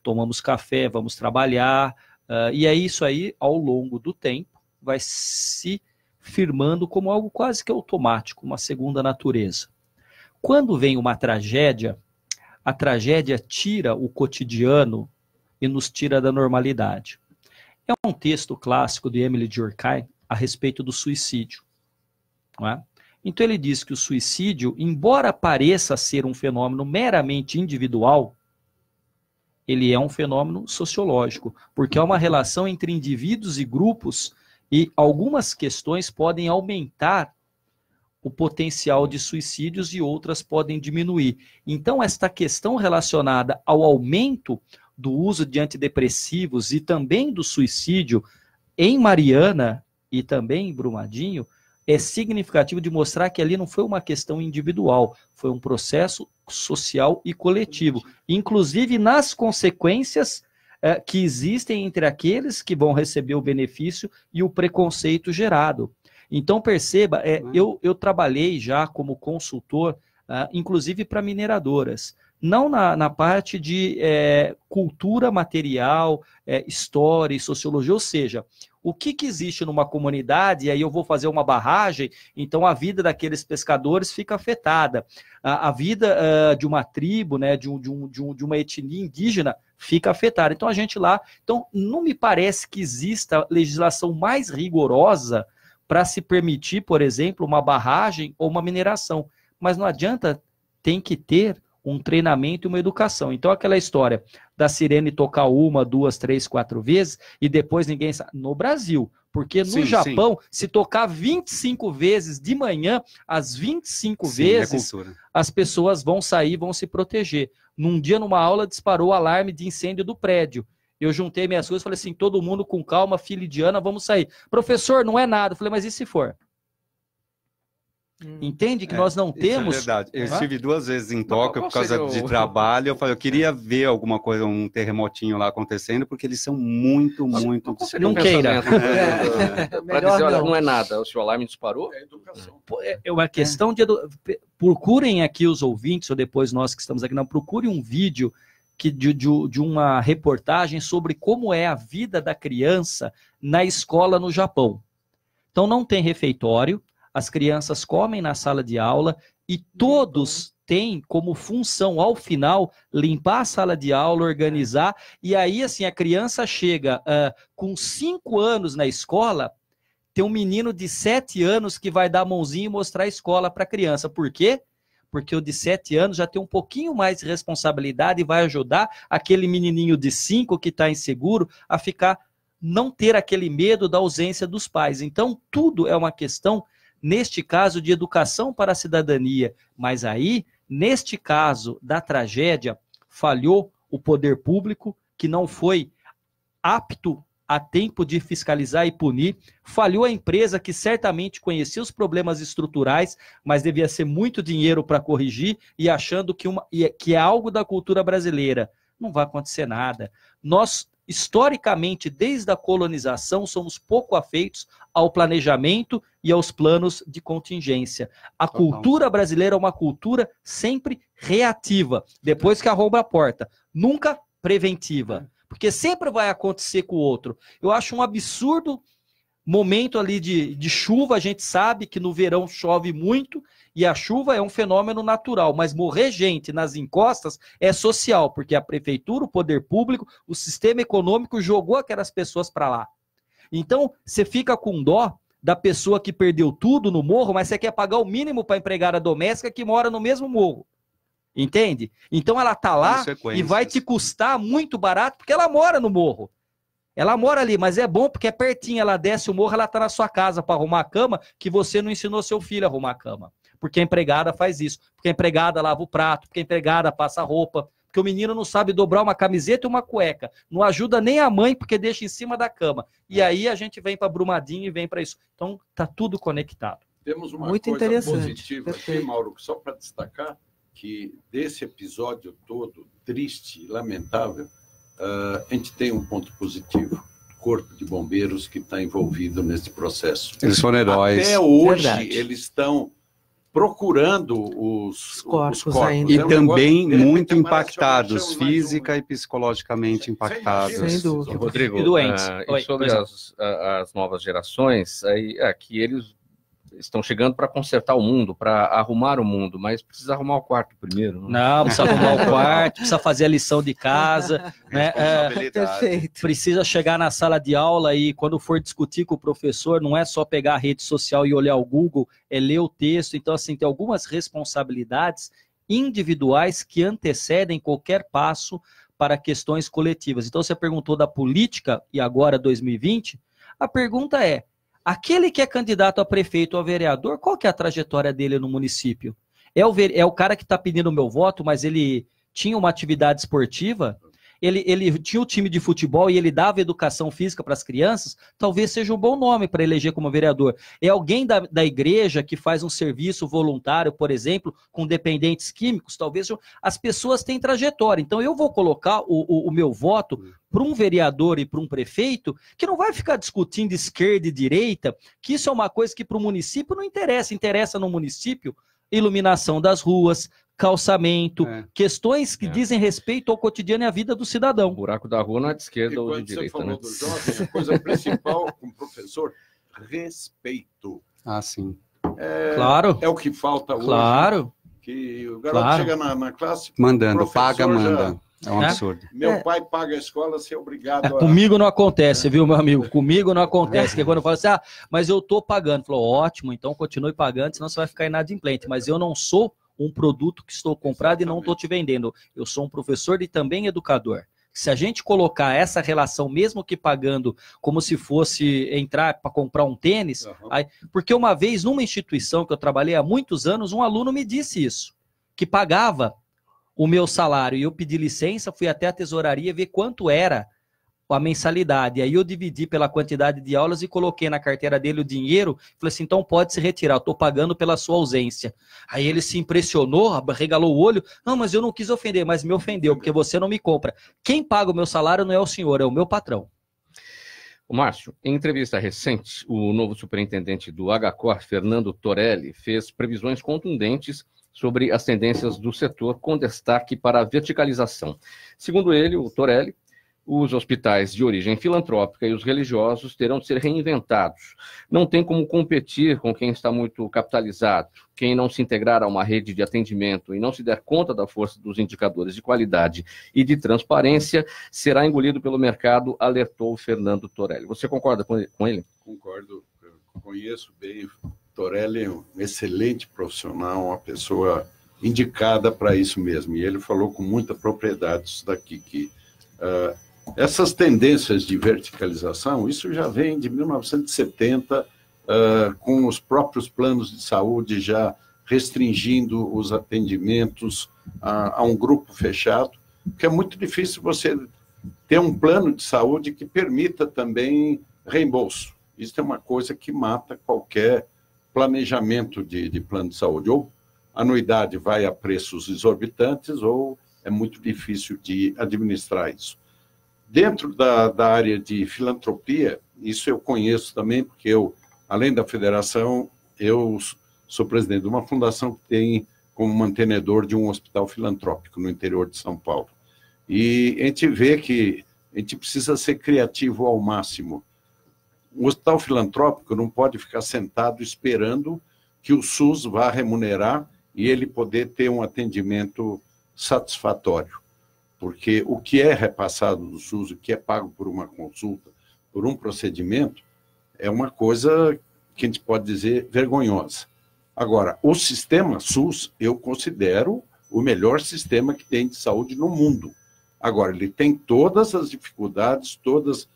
tomamos café, vamos trabalhar, e é isso aí, ao longo do tempo, vai se firmando como algo quase que automático, uma segunda natureza. Quando vem uma tragédia, a tragédia tira o cotidiano e nos tira da normalidade. É um texto clássico de Émile Durkheim a respeito do suicídio, não é? Então ele diz que o suicídio, embora pareça ser um fenômeno meramente individual, ele é um fenômeno sociológico, porque é uma relação entre indivíduos e grupos e algumas questões podem aumentar o potencial de suicídios e outras podem diminuir. Então esta questão relacionada ao aumento do uso de antidepressivos e também do suicídio em Mariana e também em Brumadinho, é significativo de mostrar que ali não foi uma questão individual, foi um processo social e coletivo, inclusive nas consequências que existem entre aqueles que vão receber o benefício e o preconceito gerado. Então perceba, eu trabalhei já como consultor, inclusive para mineradoras, não na parte de cultura material, história e sociologia, ou seja, o que existe numa comunidade, e aí eu vou fazer uma barragem, então a vida daqueles pescadores fica afetada. A vida de uma tribo, né, de uma etnia indígena fica afetada. Então a gente lá... Então não me parece que exista legislação mais rigorosa para se permitir, por exemplo, uma barragem ou uma mineração. Mas não adianta, tem que ter um treinamento e uma educação. Então, aquela história da sirene tocar 1, 2, 3, 4 vezes e depois ninguém sabe. No Brasil, porque no Japão, se tocar 25 vezes de manhã, as 25 vezes, as pessoas vão sair, vão se proteger. Num dia, numa aula, disparou o alarme de incêndio do prédio. Eu juntei minhas coisas e falei assim, todo mundo com calma, filha de Ana, vamos sair. Professor, não é nada. Eu falei, mas e se for? Entende que nós não temos... Isso é verdade. Eu estive 2 vezes em Tóquio por causa de trabalho. Eu falei, eu queria ver alguma coisa, um terremotinho lá acontecendo, porque eles são muito... Não queira. Não é nada. Se o alarme disparou... É uma questão de... Procurem aqui os ouvintes, ou depois nós que estamos aqui, não, procurem um vídeo de uma reportagem sobre como é a vida da criança na escola no Japão. Então não tem refeitório, as crianças comem na sala de aula e todos têm como função, ao final, limpar a sala de aula, organizar, e aí assim a criança chega com 5 anos na escola, tem um menino de 7 anos que vai dar a mãozinha e mostrar a escola para a criança. Por quê? Porque o de 7 anos já tem um pouquinho mais de responsabilidade e vai ajudar aquele menininho de 5 que está inseguro a não ter aquele medo da ausência dos pais. Então, tudo é uma questão, neste caso, de educação para a cidadania. Mas aí, neste caso da tragédia, falhou o poder público, que não foi apto a tempo de fiscalizar e punir, falhou a empresa que certamente conhecia os problemas estruturais, mas devia ser muito dinheiro para corrigir e achando que é algo da cultura brasileira. Não vai acontecer nada. Nós, historicamente, desde a colonização, somos pouco afeitos ao planejamento e aos planos de contingência. A cultura brasileira é uma cultura sempre reativa, depois que arromba a porta, nunca preventiva. Porque sempre vai acontecer com o outro. Eu acho um absurdo momento ali de chuva, a gente sabe que no verão chove muito, e a chuva é um fenômeno natural, mas morrer gente nas encostas é social, porque a prefeitura, o poder público, o sistema econômico jogou aquelas pessoas para lá. Então, você fica com dó da pessoa que perdeu tudo no morro, mas você quer pagar o mínimo para a empregada doméstica que mora no mesmo morro. Entende? Então ela tá lá e vai te custar muito barato, porque ela mora no morro. Ela mora ali, mas é bom porque é pertinho, ela desce o morro, ela tá na sua casa para arrumar a cama, que você não ensinou seu filho a arrumar a cama. Porque a empregada faz isso, porque a empregada lava o prato, porque a empregada passa a roupa, porque o menino não sabe dobrar uma camiseta e uma cueca, não ajuda nem a mãe porque deixa em cima da cama. E aí a gente vem para Brumadinho e vem para isso. Então tá tudo conectado. Temos uma muito coisa interessante. positiva aqui, Mauro, só para destacar que desse episódio todo triste e lamentável, a gente tem um ponto positivo. Corpo de Bombeiros que está envolvido nesse processo. Eles foram heróis. Até hoje, Verdade. eles estão procurando os corpos ainda. E É um também negócio, de muito repente, impactados, apareceu mais física e psicologicamente impactados. Sem dúvida. Rodrigo, E doentes. e sobre as novas gerações, aí, aqui eles estão chegando para consertar o mundo, para arrumar o mundo, mas precisa arrumar o quarto primeiro. Não, precisa arrumar o quarto, precisa fazer a lição de casa, né? Perfeito. Precisa chegar na sala de aula e quando for discutir com o professor, não é só pegar a rede social e olhar o Google, é ler o texto. Então, assim, tem algumas responsabilidades individuais que antecedem qualquer passo para questões coletivas. Então, você perguntou da política e agora 2020, a pergunta é, aquele que é candidato a prefeito ou a vereador, qual que é a trajetória dele no município? É o cara que está pedindo o meu voto, mas ele tinha uma atividade esportiva? Ele tinha o time de futebol e ele dava educação física para as crianças? Talvez seja um bom nome para eleger como vereador. É alguém da igreja que faz um serviço voluntário, por exemplo, com dependentes químicos? Talvez as pessoas têm trajetória. Então eu vou colocar o meu voto para um vereador e para um prefeito que não vai ficar discutindo esquerda e direita, que isso é uma coisa que para o município não interessa. Interessa no município iluminação das ruas, calçamento, questões que dizem respeito ao cotidiano e à vida do cidadão. O buraco da rua não é de esquerda ou de direita, você falou né? do jovem, a coisa principal como professor, respeito. Ah, sim. Claro. É o que falta hoje. Claro. Que o garoto chega na classe... Mandando, paga, manda. É um absurdo. Meu pai paga a escola, ser obrigado a... Comigo não acontece, viu, meu amigo? Comigo não acontece, que quando eu falo assim, mas eu tô pagando. Falou, ótimo, então continue pagando, senão você vai ficar inadimplente. Mas eu não sou um produto que estou comprado e não estou te vendendo. Eu sou um professor e também educador. Se a gente colocar essa relação, mesmo que pagando, como se fosse entrar para comprar um tênis, porque uma vez numa instituição que eu trabalhei há muitos anos, um aluno me disse isso, que pagava o meu salário, e eu pedi licença, fui até a tesouraria ver quanto era a mensalidade, aí eu dividi pela quantidade de aulas e coloquei na carteira dele o dinheiro, falei assim, então pode se retirar, eu estou pagando pela sua ausência. Aí ele se impressionou, regalou o olho, não, mas eu não quis ofender, mas me ofendeu, porque você não me compra. Quem paga o meu salário não é o senhor, é o meu patrão. O Márcio, em entrevista recente, o novo superintendente do HCOR, Fernando Torelli, fez previsões contundentes sobre as tendências do setor, com destaque para a verticalização. Segundo ele, o Torelli, os hospitais de origem filantrópica e os religiosos terão de ser reinventados. Não tem como competir com quem está muito capitalizado. Quem não se integrar a uma rede de atendimento e não se der conta da força dos indicadores de qualidade e de transparência, será engolido pelo mercado, alertou Fernando Torelli. Você concorda com ele? Concordo. Eu conheço bem. Torelli é um excelente profissional, uma pessoa indicada para isso mesmo. E ele falou com muita propriedade isso daqui, que essas tendências de verticalização, isso já vem de 1970, com os próprios planos de saúde já restringindo os atendimentos a um grupo fechado, porque é muito difícil você ter um plano de saúde que permita também reembolso. Isso é uma coisa que mata qualquer planejamento de plano de saúde. Ou a anuidade vai a preços exorbitantes, ou é muito difícil de administrar isso. Dentro da área de filantropia, isso eu conheço também, porque eu, além da federação, eu sou presidente de uma fundação que tem como mantenedor de um hospital filantrópico no interior de São Paulo. E a gente vê que a gente precisa ser criativo ao máximo. Um hospital filantrópico não pode ficar sentado esperando que o SUS vá remunerar e ele poder ter um atendimento satisfatório. Porque o que é repassado do SUS, o que é pago por uma consulta, por um procedimento, é uma coisa que a gente pode dizer vergonhosa. Agora, o sistema SUS, eu considero o melhor sistema que tem de saúde no mundo. Agora, ele tem todas as dificuldades, todas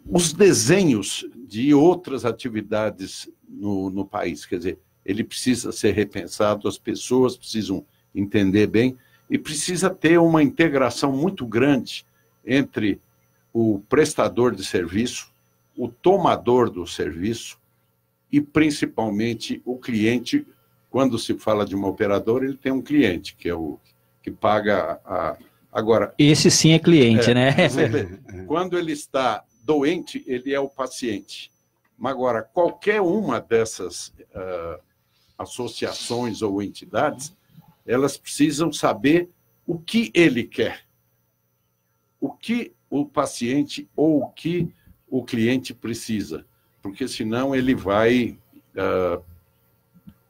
os desenhos de outras atividades no país. Quer dizer, ele precisa ser repensado, as pessoas precisam entender bem e precisa ter uma integração muito grande entre o prestador de serviço, o tomador do serviço e, principalmente, o cliente. Quando se fala de uma operadora, ele tem um cliente, que é o que paga a... Agora, esse sim é cliente, né? Quando ele está doente, ele é o paciente. Mas agora, qualquer uma dessas associações ou entidades, elas precisam saber o que ele quer, o que o paciente ou o que o cliente precisa, porque senão ele vai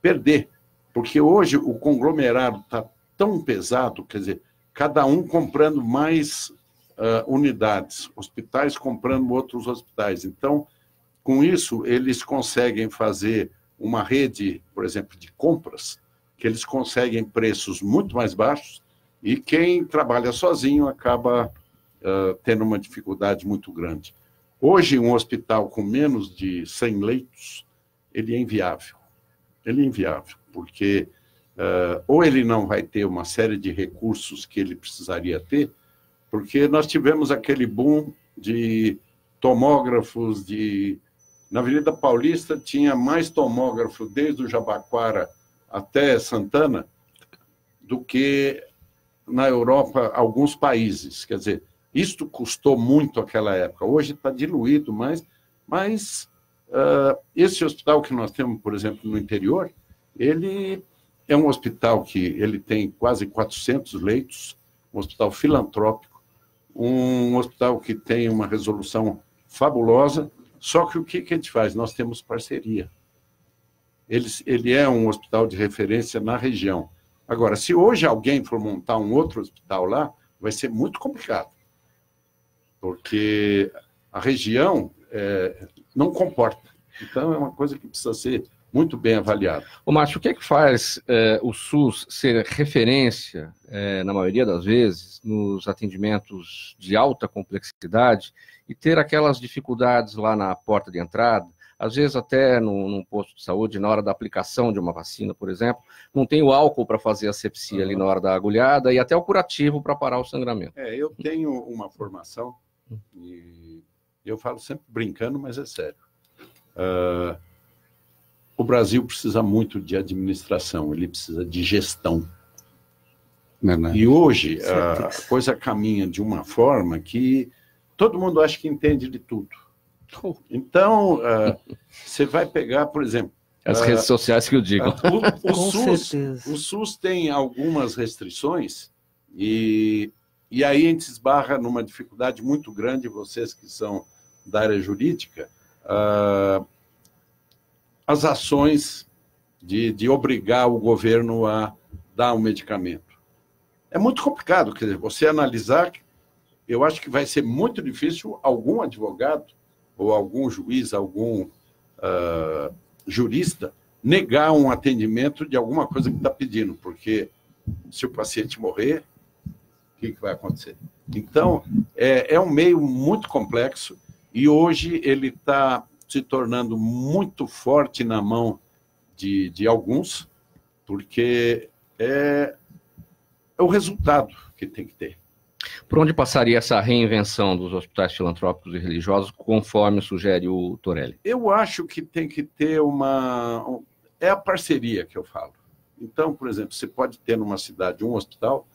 perder. Porque hoje o conglomerado está tão pesado, quer dizer, cada um comprando mais unidades, hospitais comprando outros hospitais. Então, com isso, eles conseguem fazer uma rede, por exemplo, de compras, que eles conseguem preços muito mais baixos, e quem trabalha sozinho acaba tendo uma dificuldade muito grande. Hoje, um hospital com menos de 100 leitos, ele é inviável. Ele é inviável, porque ou ele não vai ter uma série de recursos que ele precisaria ter, porque nós tivemos aquele boom de tomógrafos, na Avenida Paulista tinha mais tomógrafo desde o Jabaquara até Santana do que na Europa, alguns países. Quer dizer, isto custou muito naquela época. Hoje está diluído, mas esse hospital que nós temos, por exemplo, no interior, ele é um hospital que ele tem quase 400 leitos, um hospital filantrópico, um hospital que tem uma resolução fabulosa, só que o que a gente faz? Nós temos parceria. Ele é um hospital de referência na região. Agora, se hoje alguém for montar um outro hospital lá, vai ser muito complicado, porque a região não comporta. Então, é uma coisa que precisa ser muito bem avaliada. Ô, Márcio, o que é que faz o SUS ser referência, na maioria das vezes, nos atendimentos de alta complexidade e ter aquelas dificuldades lá na porta de entrada, às vezes até num posto de saúde, na hora da aplicação de uma vacina, por exemplo, não tem o álcool para fazer a asepsia ali na hora da agulhada e até o curativo para parar o sangramento? Eu tenho uma formação, e eu falo sempre brincando, mas é sério. O Brasil precisa muito de administração, ele precisa de gestão. E hoje a coisa caminha de uma forma que todo mundo acha que entende de tudo. Então, você vai pegar, por exemplo... As redes sociais que o digam. O SUS tem algumas restrições e aí a gente esbarra numa dificuldade muito grande, vocês que são da área jurídica, as ações de obrigar o governo a dar um medicamento. É muito complicado, quer dizer, você analisar, eu acho que vai ser muito difícil algum advogado ou algum juiz, algum jurista, negar um atendimento de alguma coisa que está pedindo, porque se o paciente morrer, o que vai acontecer? Então, é um meio muito complexo e hoje ele está se tornando muito forte na mão de alguns, porque é o resultado que tem que ter. Por onde passaria essa reinvenção dos hospitais filantrópicos e religiosos, conforme sugere o Torelli? Eu acho que tem que ter é a parceria que eu falo. Então, por exemplo, você pode ter numa cidade um hospital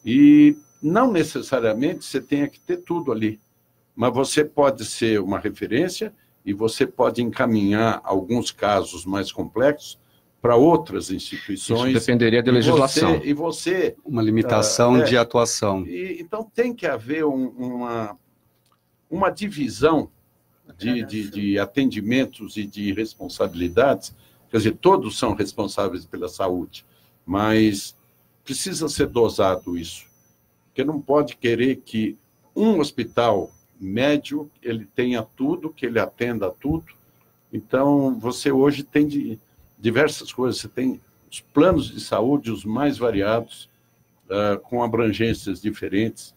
e não necessariamente você tenha que ter tudo ali, mas você pode ser uma referência e você pode encaminhar alguns casos mais complexos para outras instituições. Isso dependeria de legislação. Uma limitação de atuação. Então tem que haver uma divisão de atendimentos e de responsabilidades. Quer dizer, todos são responsáveis pela saúde, mas precisa ser dosado isso. Porque não pode querer que um hospital médio ele tenha tudo, que ele atenda a tudo. Então, você hoje tem diversas coisas. Você tem os planos de saúde, os mais variados, com abrangências diferentes,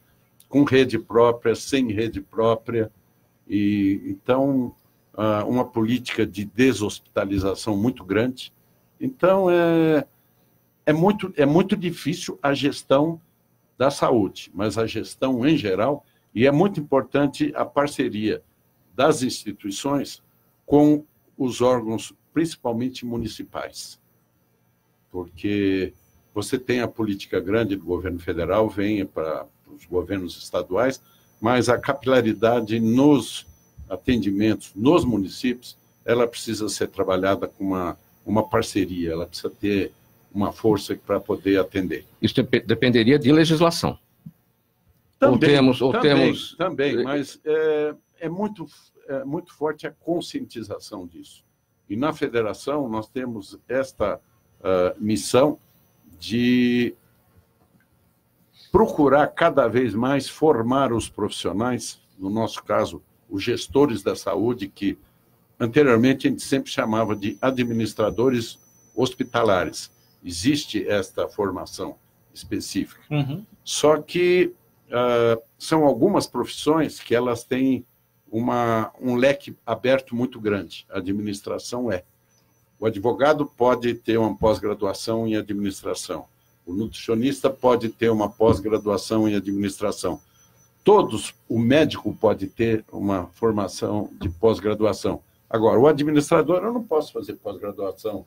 com rede própria, sem rede própria. E então, uma política de deshospitalização muito grande. Então, é muito difícil a gestão da saúde, mas a gestão em geral, e é muito importante a parceria das instituições com os órgãos, principalmente municipais. Porque você tem a política grande do governo federal, vem para os governos estaduais, mas a capilaridade nos atendimentos nos municípios, ela precisa ser trabalhada com uma parceria, ela precisa ter uma força para poder atender. Isso dependeria de legislação. Também, mas é muito forte a conscientização disso. E na federação nós temos esta missão de procurar cada vez mais formar os profissionais, no nosso caso, os gestores da saúde, que anteriormente a gente sempre chamava de administradores hospitalares. Existe esta formação específica. Uhum. Só que são algumas profissões que elas têm um leque aberto muito grande. A administração O advogado pode ter uma pós-graduação em administração. O nutricionista pode ter uma pós-graduação em administração. O médico pode ter uma formação de pós-graduação. Agora, o administrador, eu não posso fazer pós-graduação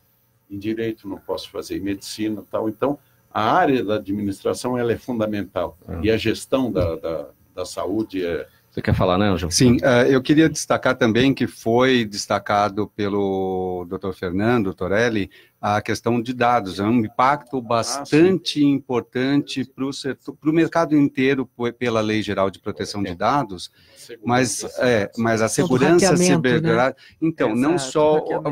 em direito, não posso fazer em medicina, tal. Então, a área da administração ela é fundamental. E a gestão da saúde é... Você quer falar, né, Ângelo? Sim, eu queria destacar também que foi destacado pelo Dr. Fernando Torelli a questão de dados. É um impacto bastante importante para o mercado inteiro pela Lei Geral de Proteção de Dados, mas a segurança cibernética... Né? Então, não só o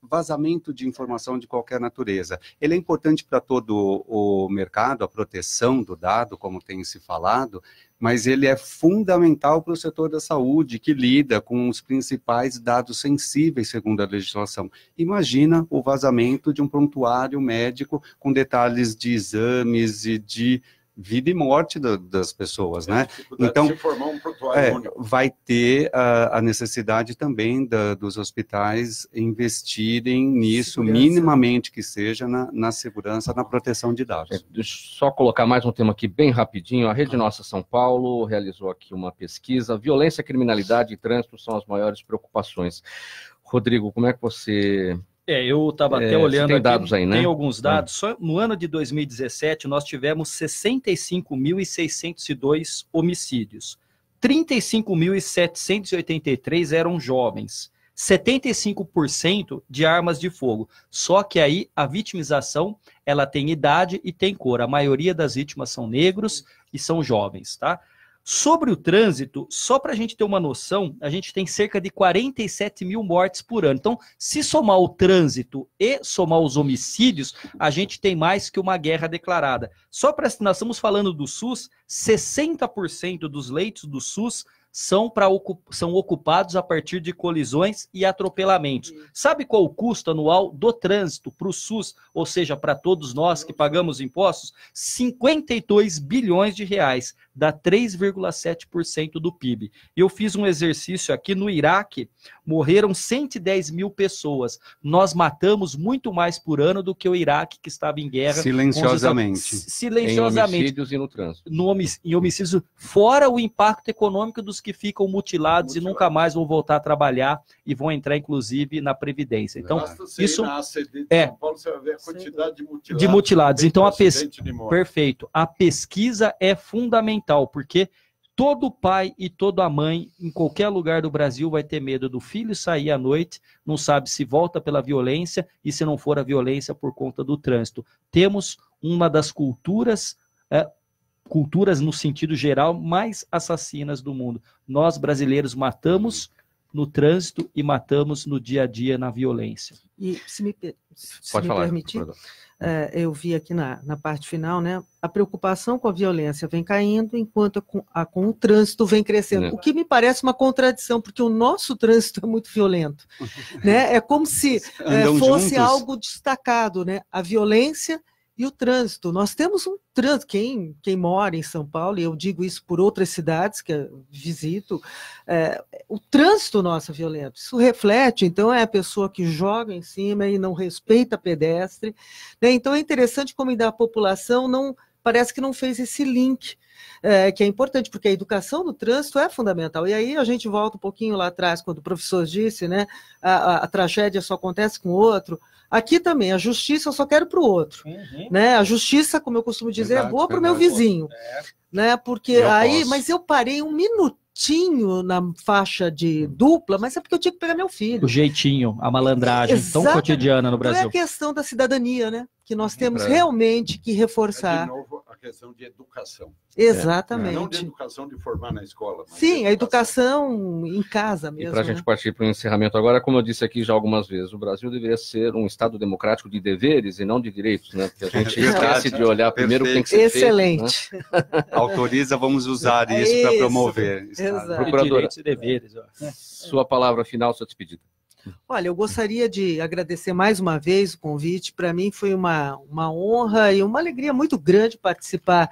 vazamento de informação de qualquer natureza. Ele é importante para todo o mercado, a proteção do dado, como tem se falado, mas ele é fundamental para o setor da saúde, que lida com os principais dados sensíveis, segundo a legislação. Imagina o vazamento de um prontuário médico com detalhes de exames e de vida e morte das pessoas, né? Então, se formar um prontuário único. Vai ter a necessidade também dos hospitais investirem nisso, minimamente que seja, na segurança, na proteção de dados. Deixa eu só colocar mais um tema aqui bem rapidinho. A Rede Nossa São Paulo realizou aqui uma pesquisa. Violência, criminalidade e trânsito são as maiores preocupações. Rodrigo, como é que você... Eu estava até olhando tem aqui, dados aí, né? Tem alguns dados. Só no ano de 2017, nós tivemos 65.602 homicídios. 35.783 eram jovens. 75% de armas de fogo. Só que aí a vitimização, ela tem idade e tem cor. A maioria das vítimas são negros e são jovens, tá? Sobre o trânsito, só para a gente ter uma noção, a gente tem cerca de 47 mil mortes por ano. Então, se somar o trânsito e somar os homicídios, a gente tem mais que uma guerra declarada. Só para nós estamos falando do SUS, 60% dos leitos do SUS são ocupados a partir de colisões e atropelamentos. Sabe qual o custo anual do trânsito para o SUS, ou seja, para todos nós que pagamos impostos? 52 bilhões de reais, dá 3,7% do PIB. Eu fiz um exercício aqui no Iraque, morreram 110 mil pessoas. Nós matamos muito mais por ano do que o Iraque, que estava em guerra. Silenciosamente. Silenciosamente. Em homicídios e no trânsito. Em homicídios, fora o impacto econômico dos que ficam mutilados e nunca mais vão voltar a trabalhar e vão entrar, inclusive, na Previdência. Então, isso na ACD de São Paulo, você vai ver a quantidade de mutilados. Então, perfeito. A pesquisa é fundamental, porque Todo pai e toda mãe, em qualquer lugar do Brasil, vai ter medo do filho sair à noite, não sabe se volta pela violência e se não for a violência por conta do trânsito. Temos uma das culturas no sentido geral, mais assassinas do mundo. Nós, brasileiros, matamos no trânsito e matamos no dia a dia na violência. E se me falar, permitir, eu vi aqui na parte final, né, a preocupação com a violência vem caindo, enquanto com o trânsito vem crescendo. O que me parece uma contradição, porque o nosso trânsito é muito violento. Né? É como se fosse juntos. algo destacado, né? A violência e o trânsito. Nós temos um trânsito, quem mora em São Paulo, e eu digo isso por outras cidades que eu visito, o trânsito nosso é violento. Isso reflete, então, é a pessoa que joga em cima e não respeita pedestre. Né? Então, é interessante como ainda a população parece que não fez esse link, que é importante, porque a educação do trânsito é fundamental. E aí a gente volta um pouquinho lá atrás, quando o professor disse, né, a tragédia só acontece com o outro. Aqui também, a justiça eu só quero para o outro. Né? A justiça, como eu costumo dizer, é boa para o meu vizinho. Né? Porque mas eu parei um minutinho na faixa de dupla, mas é porque eu tinha que pegar meu filho. O jeitinho, a malandragem tão cotidiana no Brasil. Então é a questão da cidadania, né? Que nós temos realmente que reforçar. De novo, a questão de educação. Exatamente. Não de educação de formar na escola. Mas sim, a educação em casa mesmo. E para a gente partir para o encerramento agora, como eu disse aqui já algumas vezes, o Brasil deveria ser um Estado democrático de deveres e não de direitos, né? Porque a gente esquece de olhar primeiro o que tem que ser excelente. Feito, né? Autoriza, vamos usar isso para promover. Exato. Direitos e deveres. Sua palavra final, sua despedida. Olha, eu gostaria de agradecer mais uma vez o convite. Para mim foi uma honra e uma alegria muito grande participar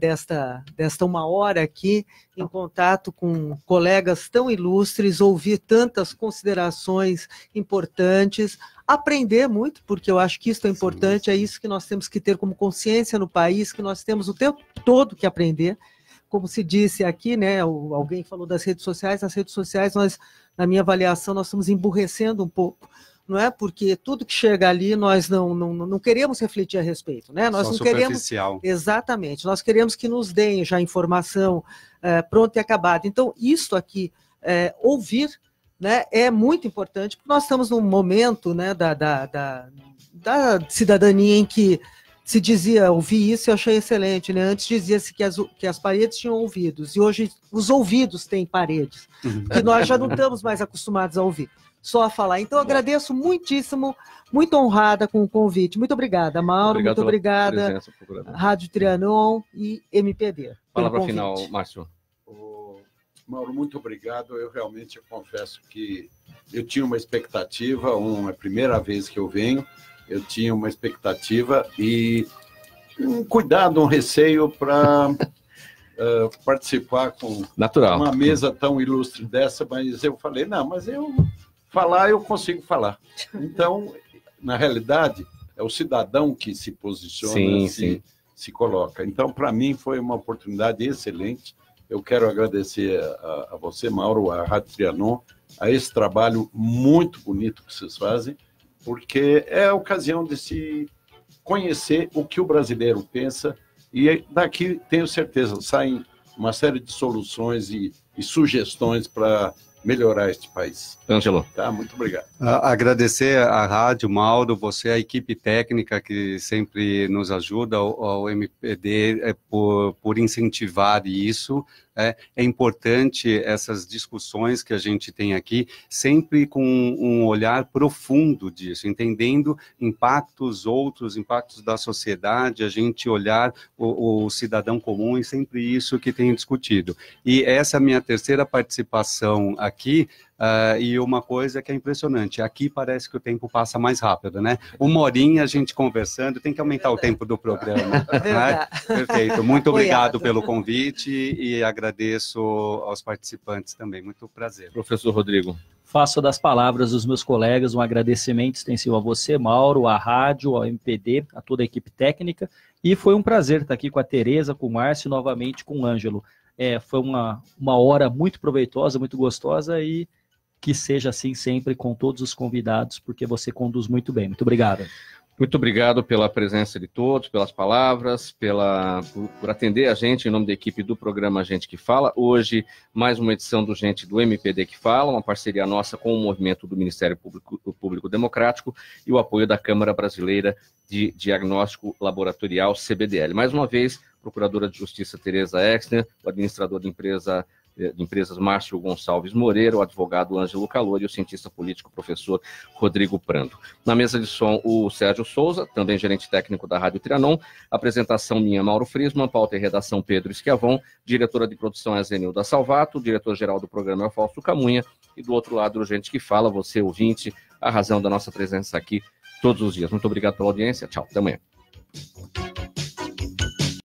desta uma hora aqui em contato com colegas tão ilustres, ouvir tantas considerações importantes, aprender muito, porque eu acho que isso é importante, é isso que nós temos que ter como consciência no país, que nós temos o tempo todo que aprender. Como se disse aqui, né, alguém falou das redes sociais, nas redes sociais nós, na minha avaliação, nós estamos emburrecendo um pouco, não é? Porque tudo que chega ali nós não queremos refletir a respeito, né? Nós não queremos. Exatamente, nós queremos que nos deem já informação pronta e acabada. Então, isso aqui, ouvir, né, é muito importante, porque nós estamos num momento, né, da cidadania em que se dizia, ouvi isso e eu achei excelente, né? Antes dizia-se que as paredes tinham ouvidos, e hoje os ouvidos têm paredes, que nós já não estamos mais acostumados a ouvir, só a falar. Então, eu agradeço muitíssimo, muito honrada com o convite. Muito obrigada, Mauro, muito obrigada, Rádio Trianon e MPB. Palavra final, Márcio. Mauro, muito obrigado. Eu realmente confesso que eu tinha uma expectativa, a primeira vez que eu venho, eu tinha uma expectativa e um cuidado, um receio para participar com uma mesa tão ilustre dessa, mas eu falei, não, mas eu consigo falar. Então, na realidade, é o cidadão que se posiciona, se coloca. Então, para mim, foi uma oportunidade excelente. Eu quero agradecer a você, Mauro, a Rádio Trianon, a esse trabalho muito bonito que vocês fazem, porque é a ocasião de se conhecer o que o brasileiro pensa, e daqui, tenho certeza, saem uma série de soluções e sugestões para melhorar este país. Ângelo. Tá, muito obrigado. Agradecer à Rádio, Mauro, você, a equipe técnica que sempre nos ajuda, ao MPD, por incentivar isso. É importante essas discussões que a gente tem aqui, sempre com um olhar profundo disso, entendendo outros impactos da sociedade, a gente olhar o cidadão comum, e sempre isso que tem discutido. E essa é a minha terceira participação aqui. E uma coisa que é impressionante, aqui parece que o tempo passa mais rápido, né? Uma horinha a gente conversando, tem que aumentar o tempo do programa. Né? Perfeito, muito obrigado pelo convite e agradeço aos participantes também, muito prazer. Professor Rodrigo. Faço das palavras dos meus colegas um agradecimento extensivo a você, Mauro, à rádio, ao MPD, a toda a equipe técnica, e foi um prazer estar aqui com a Tereza, com o Márcio e novamente com o Ângelo. Foi uma hora muito proveitosa, muito gostosa, e que seja assim sempre com todos os convidados, porque você conduz muito bem. Muito obrigado. Muito obrigado pela presença de todos, pelas palavras, por atender a gente em nome da equipe do programa Gente que Fala. Hoje, mais uma edição do Gente do MPD que Fala, uma parceria nossa com o movimento do Ministério Público Democrático e o apoio da Câmara Brasileira de Diagnóstico Laboratorial, CBDL. Mais uma vez, Procuradora de Justiça Tereza Exner, o administrador de empresas Márcio Gonçalves Moreira, o advogado Ângelo Calori e o cientista político professor Rodrigo Prando. Na mesa de som, o Sérgio Souza, também gerente técnico da Rádio Trianon, apresentação minha, Mauro Frisman, pauta e redação Pedro Schiavon, diretora de produção é Zenilda Salvato, diretor-geral do programa é o Fausto Camunha, e do outro lado, o Gente que Fala, você ouvinte, a razão da nossa presença aqui todos os dias. Muito obrigado pela audiência, tchau, até amanhã.